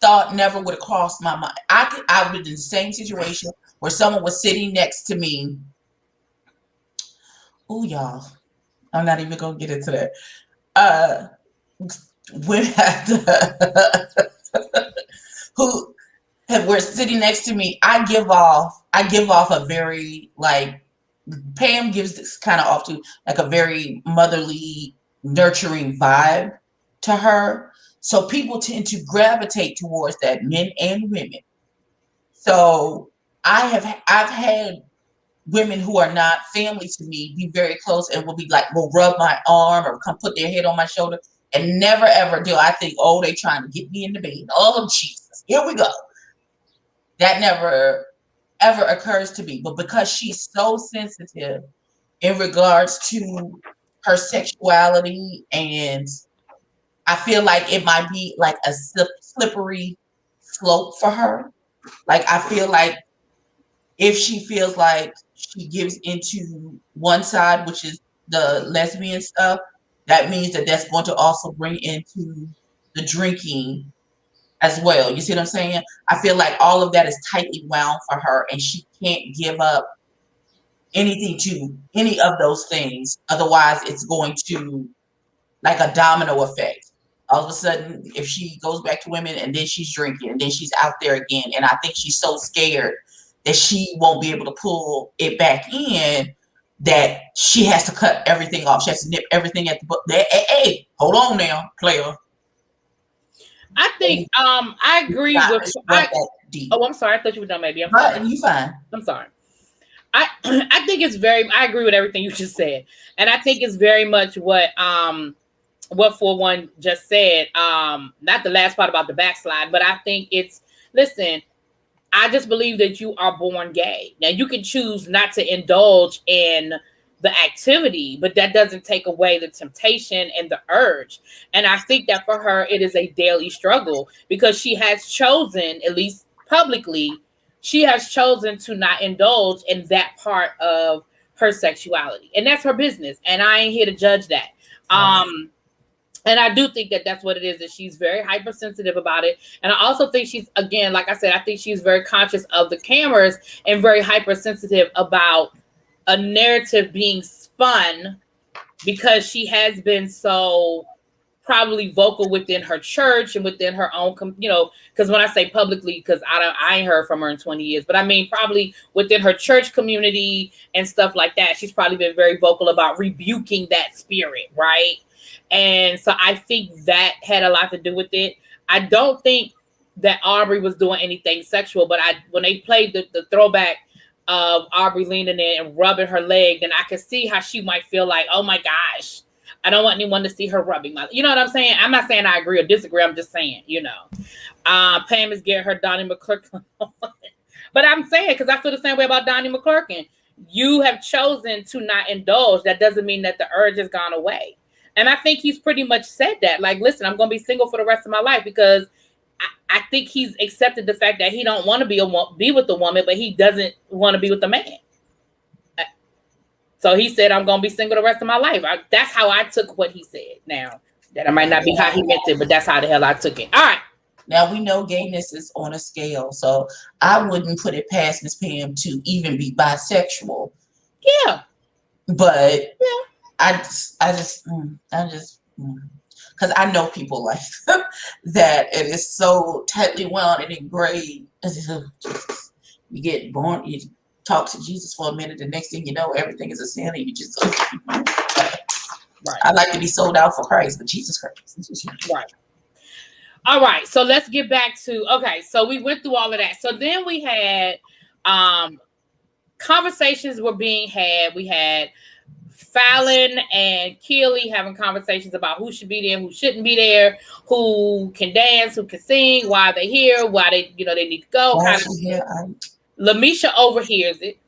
thought never would have crossed my mind. I was in the same situation where someone was sitting next to me. Oh, y'all, I'm not even gonna get into that. Who were sitting next to me. I give off a very, like, Pam gives this kind of off to like a very motherly, nurturing vibe to her. So people tend to gravitate towards that, men and women. So I've had women who are not family to me be very close and will rub my arm or come put their head on my shoulder, and never ever do I think, oh, they trying to get me in the bed. Oh, Jesus, here we go. That never ever occurs to me. But because she's so sensitive in regards to her sexuality, and I feel like it might be like a slippery slope for her. Like, I feel like if she feels like she gives into one side, which is the lesbian stuff, that means that's going to also bring into the drinking as well. You see what I'm saying? I feel like all of that is tightly wound for her, and she can't give up anything to any of those things. Otherwise, it's going to, like a domino effect. All of a sudden, if she goes back to women and then she's drinking and then she's out there again, and I think she's so scared that she won't be able to pull it back in, that she has to cut everything off. She has to nip everything at the book. Hey, hold on now, player. I think I agree with. I'm sorry. I thought you were done. Maybe I'm sorry. You fine. I'm sorry. I think it's I agree with everything you just said, and I think it's very much what 41 just said. Not the last part about the backslide, but I think it's, listen, I just believe that you are born gay. Now, you can choose not to indulge in the activity, but that doesn't take away the temptation and the urge. And I think that for her, it is a daily struggle, because she has chosen, at least publicly, she has chosen to not indulge in that part of her sexuality. And that's her business. And I ain't here to judge that. And I do think that that's what it is, that she's very hypersensitive about it. And I also think she's, again, like I said, I think she's very conscious of the cameras and very hypersensitive about a narrative being spun, because she has been so probably vocal within her church and within her own, because when I say publicly, because I ain't heard from her in 20 years, but I mean probably within her church community and stuff like that, she's probably been very vocal about rebuking that spirit, right? And so I think that had a lot to do with it. I don't think that Aubrey was doing anything sexual, but when they played the throwback of Aubrey leaning in and rubbing her leg, then I could see how she might feel like, oh my gosh, I don't want anyone to see her rubbing my, you know what I'm saying? I'm not saying I agree or disagree. I'm just saying, Pam is getting her Donnie McClurkin. But I'm saying, because I feel the same way about Donnie McClurkin. You have chosen to not indulge. That doesn't mean that the urge has gone away. And I think he's pretty much said that. Like, listen, I'm going to be single for the rest of my life, because I think he's accepted the fact that he don't want to be with the woman, but he doesn't want to be with the man. So he said, I'm going to be single the rest of my life. That's how I took what he said. Now, that might not be how he meant it, but that's how the hell I took it. All right. Now, we know gayness is on a scale, so I wouldn't put it past Miss Pam to even be bisexual. Yeah. But yeah. I just, because I know people like that. It is so tightly wound and engraved. You get born, you talk to Jesus for a minute, the next thing you know, everything is a sin, and you just, right. I like to be sold out for Christ, but Jesus Christ. Right. All right. So let's get back to, okay. So we went through all of that. So then we had conversations were being had. We had Fallon and Keely having conversations about who should be there, who shouldn't be there, who can dance, who can sing, why they're here, why they, they need to go. Lamisha overhears it.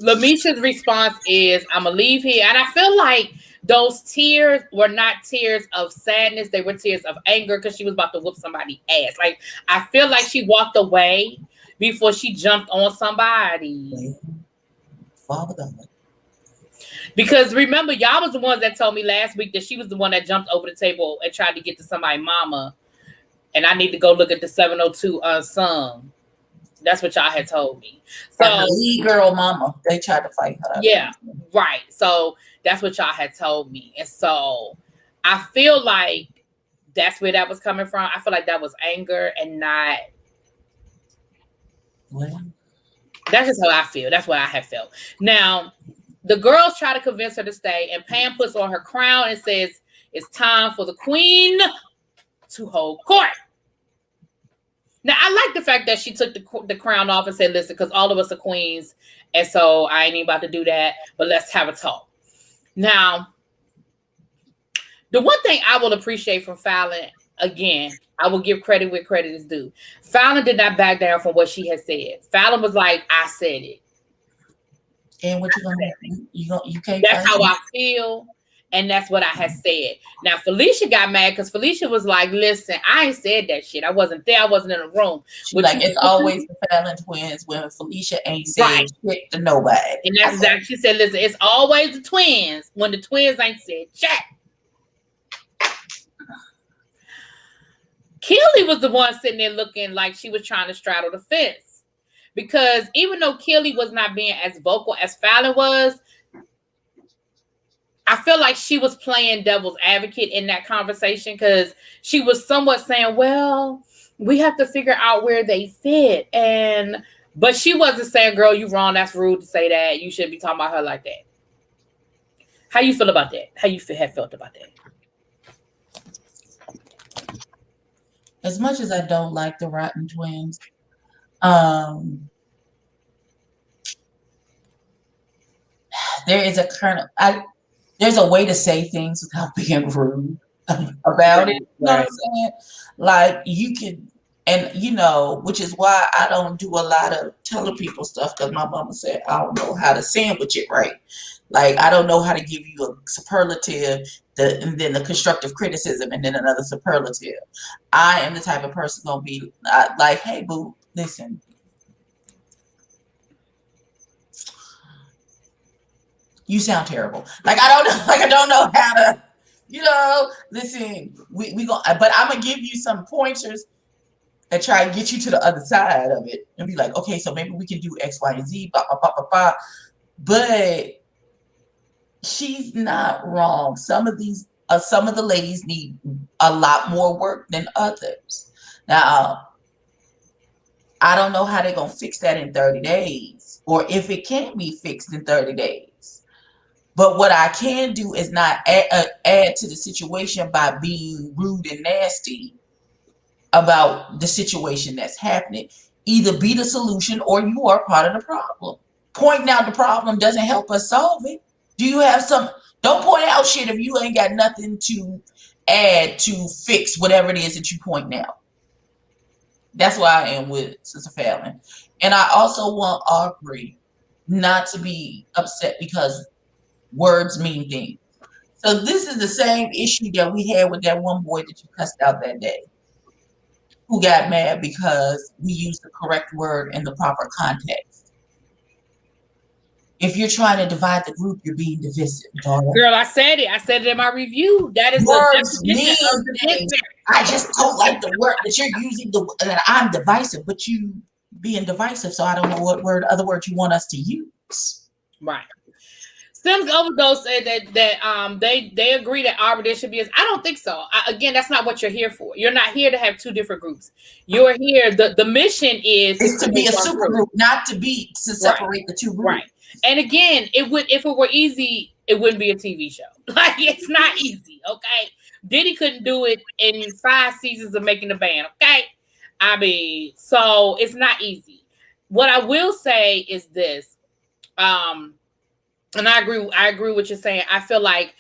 Lamisha's response is, I'm going to leave here. And I feel like those tears were not tears of sadness. They were tears of anger, because she was about to whoop somebody's ass. Like, I feel like she walked away before she jumped on somebody. Father God. Because remember, y'all was the ones that told me last week that she was the one that jumped over the table and tried to get to somebody's mama. And I need to go look at the 702 Unsung. That's what y'all had told me. So the lead girl mama, they tried to fight her. Yeah, right. So that's what y'all had told me. And so I feel like that's where that was coming from. I feel like that was anger and not. Well, that's just how I feel. That's what I have felt. Now, the girls try to convince her to stay, and Pam puts on her crown and says, it's time for the queen to hold court. Now, I like the fact that she took the crown off and said, listen, because all of us are queens, and so I ain't even about to do that, but let's have a talk. Now, the one thing I will appreciate from Fallon, again, I will give credit where credit is due. Fallon did not back down from what she had said. Fallon was like, I said it. And what you can't. That's how I feel. And that's what I had said. Now, Felicia got mad because Felicia was like, listen, I ain't said that shit. I wasn't there. I wasn't in the room. Like, it's always the Fallon twins when Felicia ain't said shit to nobody. And that's exactly, she said, listen, it's always the twins when the twins ain't said shit. Keely was the one sitting there looking like she was trying to straddle the fence. Because even though Keely was not being as vocal as Fallon was, I feel like she was playing devil's advocate in that conversation, because she was somewhat saying, well, we have to figure out where they fit. But she wasn't saying, girl, you wrong. That's rude to say that. You shouldn't be talking about her like that. How you feel about that? How you have felt about that? As much as I don't like the Rotten Twins, there is a kernel. There's a way to say things without being rude about it. You know what I'm saying? Like, you can, and which is why I don't do a lot of telling people stuff, because my mama said I don't know how to sandwich it right. Like, I don't know how to give you a superlative, and then the constructive criticism, and then another superlative. I am the type of person gonna be like, hey, boo, listen. You sound terrible. Like, I don't know how to Listen, we going but I'm gonna give you some pointers and try and get you to the other side of it and be like, okay, so maybe we can do X, Y, and Z, blah, blah, blah, blah, blah. But she's not wrong. Some of the ladies need a lot more work than others. Now, I don't know how they're gonna fix that in 30 days, or if it can be fixed in 30 days. But what I can do is not add to the situation by being rude and nasty about the situation that's happening. Either be the solution or you are part of the problem. Pointing out the problem doesn't help us solve it. Do you have some? Don't point out shit if you ain't got nothing to add to fix whatever it is that you point out. That's why I am with Sister Fallon. And I also want Aubrey not to be upset because words mean things. So this is the same issue that we had with that one boy that you cussed out that day, who got mad because we used the correct word in the proper context. If you're trying to divide the group, you're being divisive, daughter. Girl, I said it. I said it in my review. That is words mean things. I just don't like the word that you're using. That I'm divisive, but you being divisive, so I don't know what other word you want us to use. Right. Sims Overdose said that they agree that Aubrey should be. I don't think so. Again, that's not what you're here for. You're not here to have two different groups. You're here. The mission is to be a super group, not to separate the two groups. Right. And again, if it were easy, it wouldn't be a TV show. Like, it's not easy. Okay, Diddy couldn't do it in 5 seasons of Making the Band. Okay, I mean, so it's not easy. What I will say is this. And I agree with what you're saying. I feel like,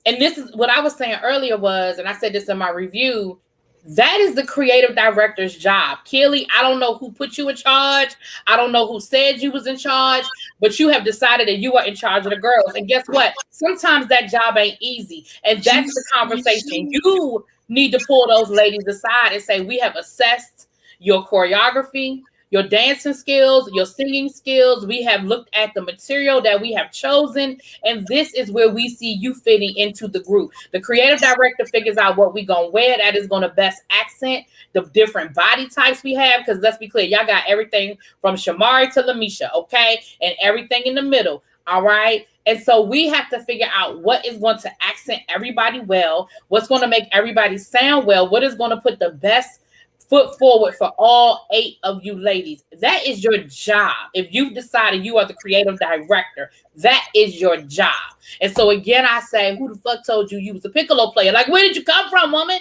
and this is what I was saying earlier was, and I said this in my review, that is the creative director's job. Kelly, I don't know who put you in charge. I don't know who said you was in charge, but you have decided that you are in charge of the girls. And guess what? Sometimes that job ain't easy. And that's the conversation. You need to pull those ladies aside and say, we have assessed your choreography, your dancing skills, your singing skills. We have looked at the material that we have chosen, and this is where we see you fitting into the group. The creative director figures out what we're going to wear that is going to best accent the different body types we have, because let's be clear, y'all got everything from Shamari to Lamisha, okay? And everything in the middle, all right? And so we have to figure out what is going to accent everybody well, what's going to make everybody sound well, what is going to put the best foot forward for all 8 of you ladies. That is your job. If you've decided you are the creative director, that is your job. And so again, I say, who the fuck told you was a piccolo player? Like, where did you come from, woman?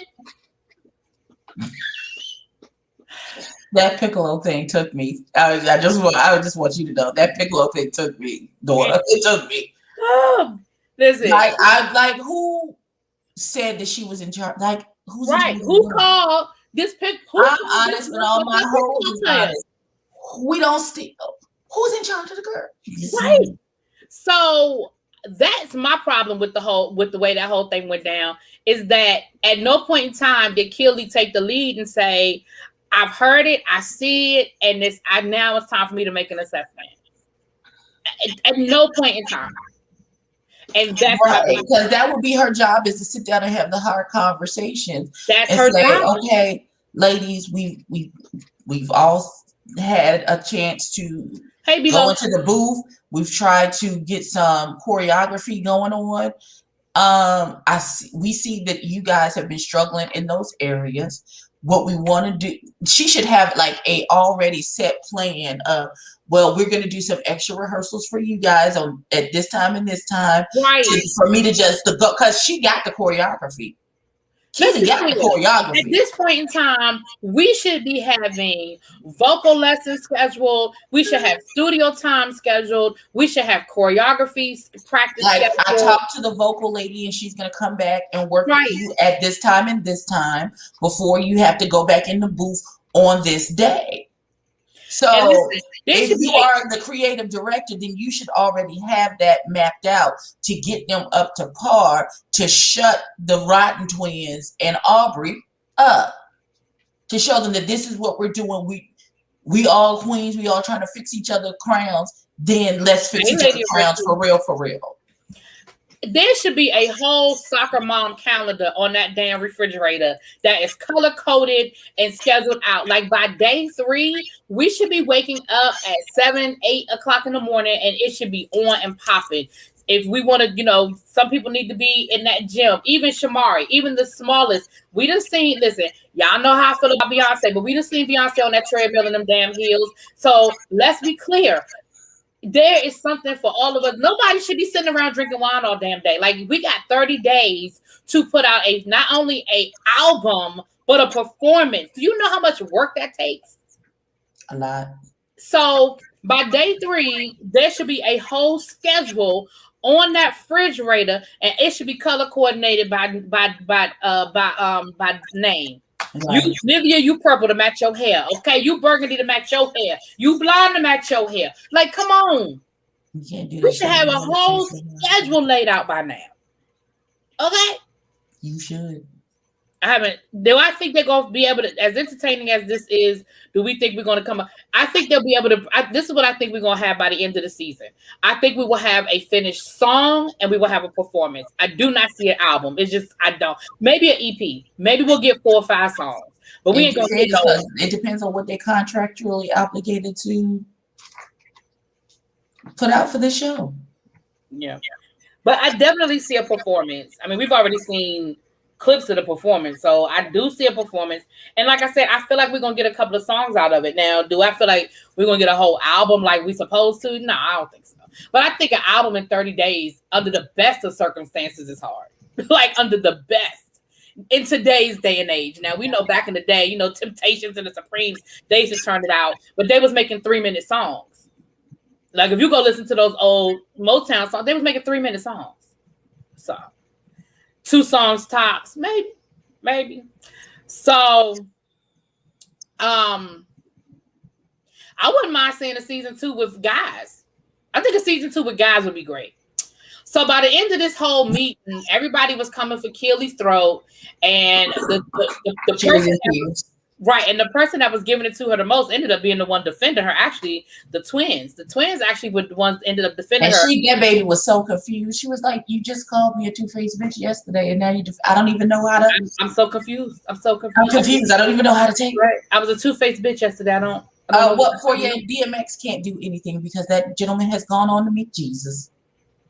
That piccolo thing took me. I just want you to know that piccolo thing took me, daughter. It took me. Listen, like who said that she was in charge? Like, who's right? Who called? I'm honest with all my hoes. We don't steal. Who's in charge of the girl? Right. So that's my problem with the way that whole thing went down, is that at no point in time did Kelly take the lead and say, I've heard it, I see it, and now it's time for me to make an assessment. At no point in time. And that's right, because that would be her job, is to sit down and have the hard conversations. That's her job. Okay, ladies, we've all had a chance to go into the booth. We've tried to get some choreography going on. We see that you guys have been struggling in those areas. What we want to do, she should have like a already set plan of, well, we're going to do some extra rehearsals for you guys at this time and this time. Right. For me to just go, because she got the choreography. Kelly got the choreography. At this point in time, we should be having vocal lessons scheduled. We should have studio time scheduled. We should have choreography practice scheduled. I talked to the vocal lady, and she's going to come back and work with you at this time and this time before you have to go back in the booth on this day. So if you are the creative director, then you should already have that mapped out to get them up to par, to shut the Rotten Twins and Aubrey up, to show them that this is what we're doing. We all queens. We all trying to fix each other crowns. Then let's fix each other crowns for real, for real. There should be a whole soccer mom calendar on that damn refrigerator that is color coded and scheduled out. Like by day 3, we should be waking up at 7, 8 o'clock in the morning, and it should be on and popping. If we want to, some people need to be in that gym. Even Shamari, even the smallest. We just seen, listen, y'all know how I feel about Beyonce, but we just seen Beyonce on that treadmill in them damn heels. So let's be clear. There is something for all of us. Nobody should be sitting around drinking wine all damn day. Like, we got 30 days to put out not only a album, but a performance. Do you know how much work that takes? A lot. So by day 3, there should be a whole schedule on that refrigerator, and it should be color coordinated by name. Right. You Livia, you purple to match your hair. Okay, you burgundy to match your hair. You blonde to match your hair. Like, come on. We should have a whole schedule laid out by now. Okay? You should. Do I think they're going to be able to, as entertaining as this is, do we think we're going to come up? I think they'll be able to, this is what I think we're going to have by the end of the season. I think we will have a finished song and we will have a performance. I do not see an album. It's just, I don't. Maybe an EP. Maybe we'll get 4 or 5 songs. But we ain't going to get those. It depends on what they're contractually obligated to put out for the show. Yeah. But I definitely see a performance. I mean, we've already seen clips of the performance, so I do see a performance, and like I said, I feel like we're gonna get a couple of songs out of it. Now, do I feel like we're gonna get a whole album like we supposed to? No, I don't think so. But I think an album in 30 days, under the best of circumstances, is hard. Like, under the best in today's day and age. Now, we know back in the day, Temptations and the Supremes, they used to turn it out, but they was making 3-minute songs. Like, if you go listen to those old Motown songs, they was making 3-minute songs. So 2 songs tops, maybe. So, I wouldn't mind seeing a season 2 with guys. I think a season 2 with guys would be great. So by the end of this whole meeting, everybody was coming for Keely's throat, and the person and the person that was giving it to her the most ended up being the one defending her. Actually, the twins actually were the ones ended up defending her. That baby was so confused. She was like, "You just called me a two-faced bitch yesterday, and now I don't even know how to." I'm so confused. I'm confused. I don't even know how to take it. Right. I was a two-faced bitch yesterday. I don't what for you? DMX can't do anything because that gentleman has gone on to meet Jesus.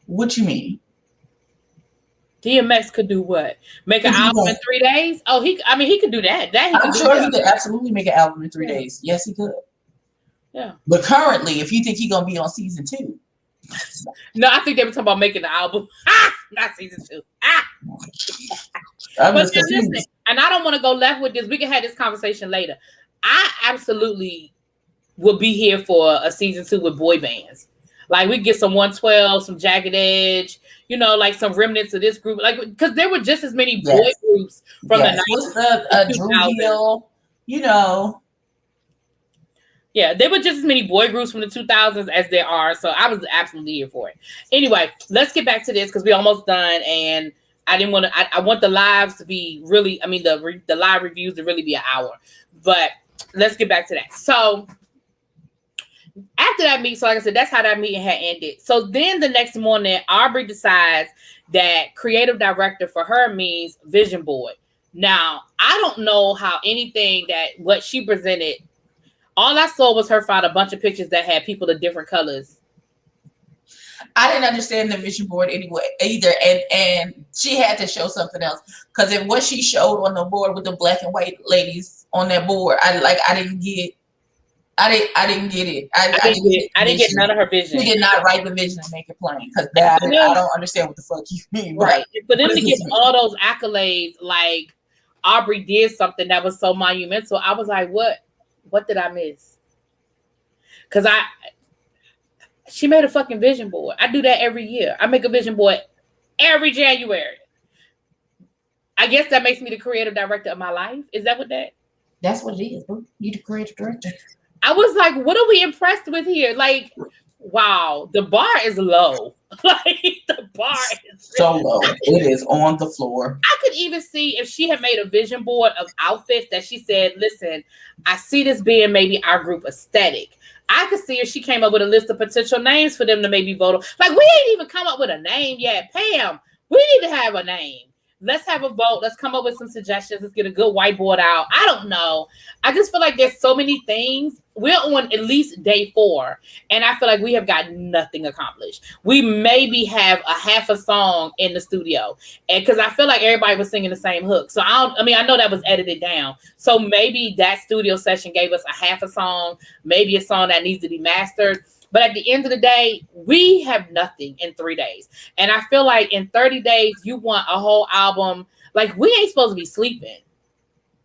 What you mean? DMX could do what? Make an album in 3 days? Oh, he could do that. I'm sure he could absolutely make an album in 3 days. Yes, he could. Yeah. But currently, if you think he's gonna be on season 2. No, I think they were talking about making the album. Not season 2. But listen, and I don't want to go left with this. We can have this conversation later. I absolutely would be here for a season 2 with boy bands. Like, we get some 112, some Jagged Edge, like some remnants of this group. Like, because there were just as many boy groups from the 90s. Drew Hill, Yeah, there were just as many boy groups from the 2000s as there are. So I was absolutely here for it. Anyway, let's get back to this because we're almost done. And I didn't want to, I want the lives to be really, the live reviews to really be an hour. But let's get back to that. So after that meeting, so like I said, that's how that meeting had ended. So then the next morning, Aubrey decides that creative director for her means vision board. Now, I don't know how what she presented. All I saw was her find a bunch of pictures that had people of different colors. I didn't understand the vision board either, and she had to show something else because if what she showed on the board with the black and white ladies on that board, I didn't get it. I didn't get none of her vision. She did not write the vision and make it plain because I don't understand what the fuck you mean. Right. For them to give all those accolades, like Aubrey did something that was so monumental, I was like, what did I miss? Because she made a fucking vision board. I do that every year. I make a vision board every January. I guess that makes me the creative director of my life. Is that what that? That's what it is, bro. You the creative director. I was like, what are we impressed with here? Like, wow, the bar is low. Like, the bar is so low. It is on the floor. I could even see if she had made a vision board of outfits that she said, listen, I see this being maybe our group aesthetic. I could see if she came up with a list of potential names for them to maybe vote on. Like, we ain't even come up with a name yet. Pam, we need to have a name. Let's have a vote. Let's come up with some suggestions. Let's get a good whiteboard out. I don't know. I just feel like there's so many things. We're on at least day 4, and I feel like we have got nothing accomplished. We maybe have a half a song in the studio, and because I feel like everybody was singing the same hook. So I know that was edited down. So maybe that studio session gave us a half a song, maybe a song that needs to be mastered. But at the end of the day, we have nothing in 3 days. And I feel like in 30 days, you want a whole album. Like, we ain't supposed to be sleeping.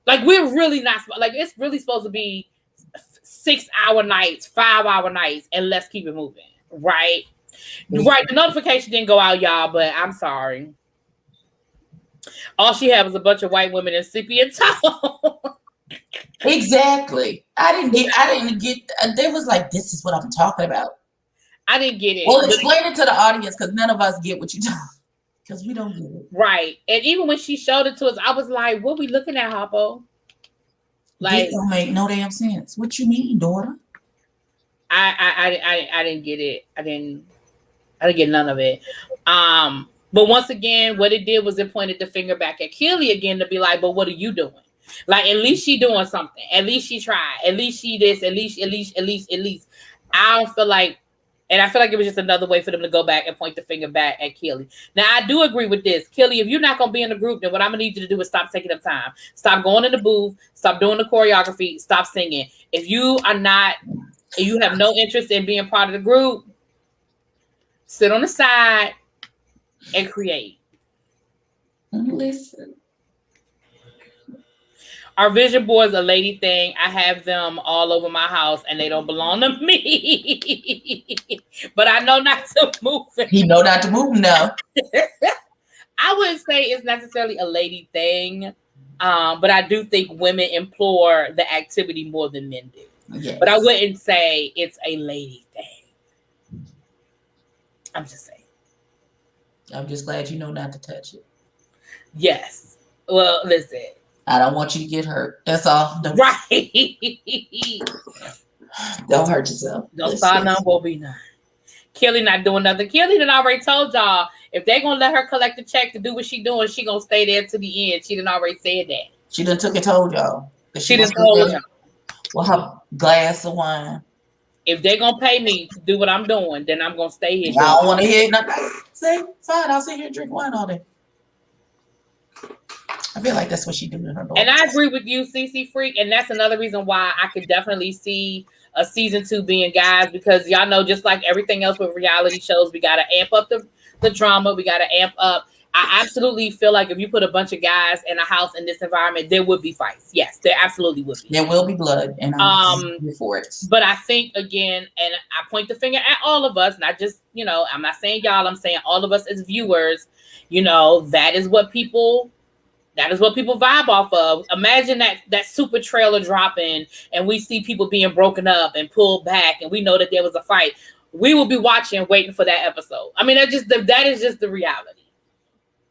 Like, we're really not. Like, it's really supposed to be 6-hour nights, 5-hour nights, and let's keep it moving. Right? Right. The notification didn't go out, y'all, but I'm sorry. All she had was a bunch of white women in sepia tone. Exactly. I didn't get. They was like, "This is what I'm talking about." I didn't get it. Well, explain it to the audience because none of us get what you talking. Because we don't get it. Right. And even when she showed it to us, I was like, "What we looking at, Hoppo?" Like, it don't make no damn sense. What you mean, daughter? I didn't get it. I didn't get none of it. But once again, what it did was it pointed the finger back at Kelly again to be like, "But what are you doing?" Like, at least she doing something. At least she tried. At least she this. At least. I don't feel like, and I feel like it was just another way for them to go back and point the finger back at Kelly. Now, I do agree with this. Kelly, if you're not going to be in the group, then what I'm going to need you to do is stop taking up time. Stop going in the booth. Stop doing the choreography. Stop singing. If you are not, if you have no interest in being part of the group, sit on the side and create. Listen. Our vision boards a lady thing. I have them all over my house, and they don't belong to me. But I know not to move it. You know not to move them now. I wouldn't say it's necessarily a lady thing, but I do think women implore the activity more than men do. Yes. But I wouldn't say it's a lady thing. I'm just saying. I'm just glad you know not to touch it. Yes. Well, listen. I don't want you to get hurt. That's all. Right. Don't hurt yourself. Don't start none, won't be none. Kelly not doing nothing. Kelly done already told y'all if they gonna let her collect the check to do what she doing, she gonna stay there to the end. She done already said that. She done took and told y'all. She done told y'all. Well, her glass of wine. If they gonna pay me to do what I'm doing, then I'm gonna stay here. I don't want to hear nothing. Say, fine, I'll sit here and drink wine all day. I feel like that's what she doing in her book. And I agree with you, CC Freak, and that's another reason why I could definitely see a season 2 being guys, because y'all know, just like everything else with reality shows, we gotta amp up the drama. We gotta amp up. I absolutely feel like if you put a bunch of guys in a house in this environment, there would be fights. Yes, there absolutely would be. There will be blood, and I'm for it. But I think, again, and I point the finger at all of us, not just, I'm not saying y'all, I'm saying all of us as viewers. That is what people vibe off of. Imagine that super trailer dropping, and we see people being broken up and pulled back, and we know that there was a fight. We will be watching, waiting for that episode. I mean, that is just the reality.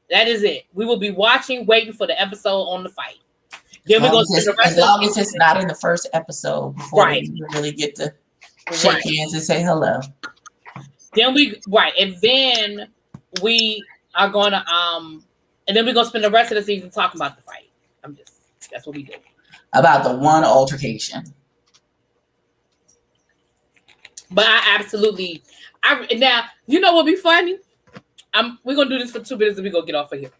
That is it. We will be watching, waiting for the episode on the fight. Then we're going to spend the rest as long as it's not in the first episode, before right. we really get to shake hands and say hello. Then and then we are going to and then we're going to spend the rest of the season talking about the fight. That's what we do. About the one altercation. But now, you know what would be funny? We're going to do this for 2 minutes and we're going to get off of here.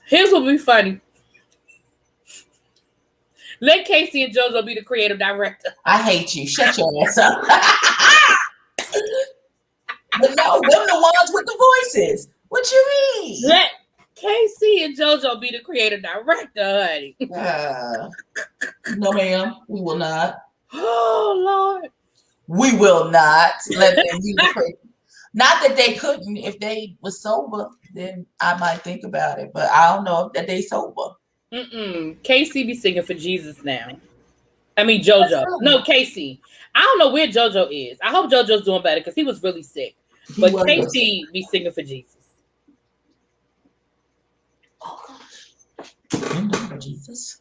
Here's what would be funny. Let Casey and JoJo be the creative director. I hate you. Shut your ass up. But no, them the ones with the voices. What you mean? Let Casey and JoJo be the creative director, honey. No, ma'am. We will not. Oh, Lord. We will not let them be the creative. Not that they couldn't. If they were sober, then I might think about it. But I don't know that they sober. Casey be singing for Jesus now. I mean, JoJo. No, Casey. I don't know where JoJo is. I hope JoJo's doing better because he was really sick. But Casey be singing for Jesus. Oh, gosh. I'm for Jesus.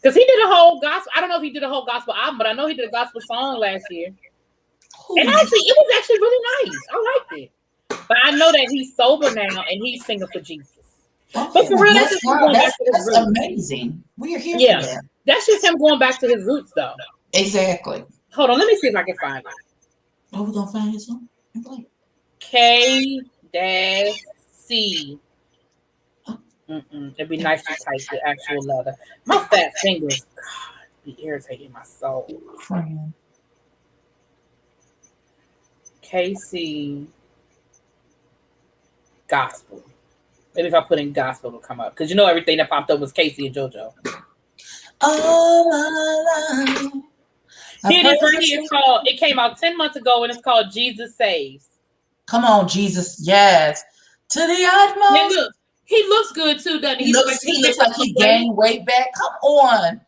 Because he did a whole gospel. I don't know if he did a whole gospel album, but I know he did a gospel song last year. And actually, it was actually really nice. I liked it. But I know that he's sober now and he's singing for Jesus. Okay, But for real, that's just him going back to his that's roots. amazing. We are here Yeah, for that. that's just him going back to his roots, though. Exactly. Hold on, let me see if I can find it. Oh, we're gonna find his song. K-C. It'd be nice to type the actual letter. My fat fingers, God, be irritating my soul. Friend. KC Gospel. Maybe if I put in gospel, it'll come up. Because you know everything that popped up was Casey and JoJo. Oh, Here it is right here. It's called, it came out 10 months ago and it's called Jesus Saves. Come on, Jesus. Yes. To the utmost. Yeah, look, he looks good too, doesn't he? He looks like he gained weight back. Come on. And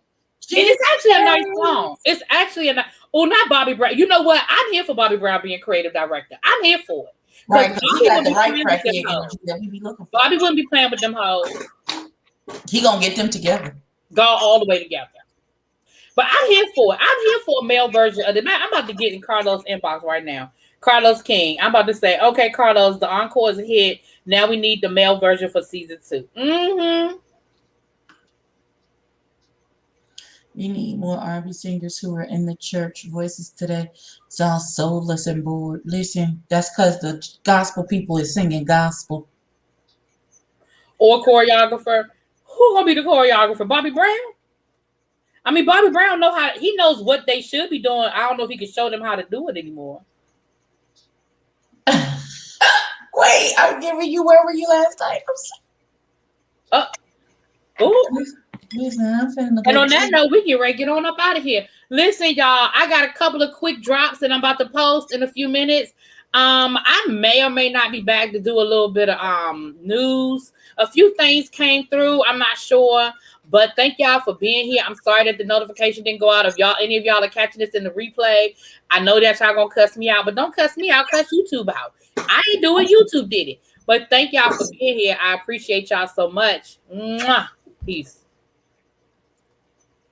it's actually a nice song. It's actually a nice, oh, not Bobby Brown. You know what? I'm here for Bobby Brown being creative director. I'm here for it. Right, because he got the right crackhead energy that we be looking for. Bobby wouldn't be playing with them hoes. He gonna get them together. Go all the way together. But I'm here for it. I'm here for a male version of the man. I'm about to get in Carlos' inbox right now. Carlos King. I'm about to say, okay, Carlos, the encore is a hit. Now we need the male version for season 2. Mm-hmm. We need more R&B singers who are in the church voices today. Sound soulless and bored. Listen, that's because the gospel people is singing gospel. Or choreographer. Who gonna be the choreographer? Bobby Brown? I mean, Bobby Brown he knows what they should be doing. I don't know if he can show them how to do it anymore. Wait, I'm giving you where were you last night? Listen, and on that note, we can get on up out of here. Listen, y'all, I got a couple of quick drops that I'm about to post in a few minutes. I may or may not be back to do a little bit of news. A few things came through. I'm not sure. But thank y'all for being here. I'm sorry that the notification didn't go out. If any of y'all are catching this in the replay, I know that y'all gonna cuss me out, but don't cuss me out, cuss YouTube out. I ain't doing YouTube did it. But thank y'all for being here. I appreciate y'all so much. Mwah. Peace.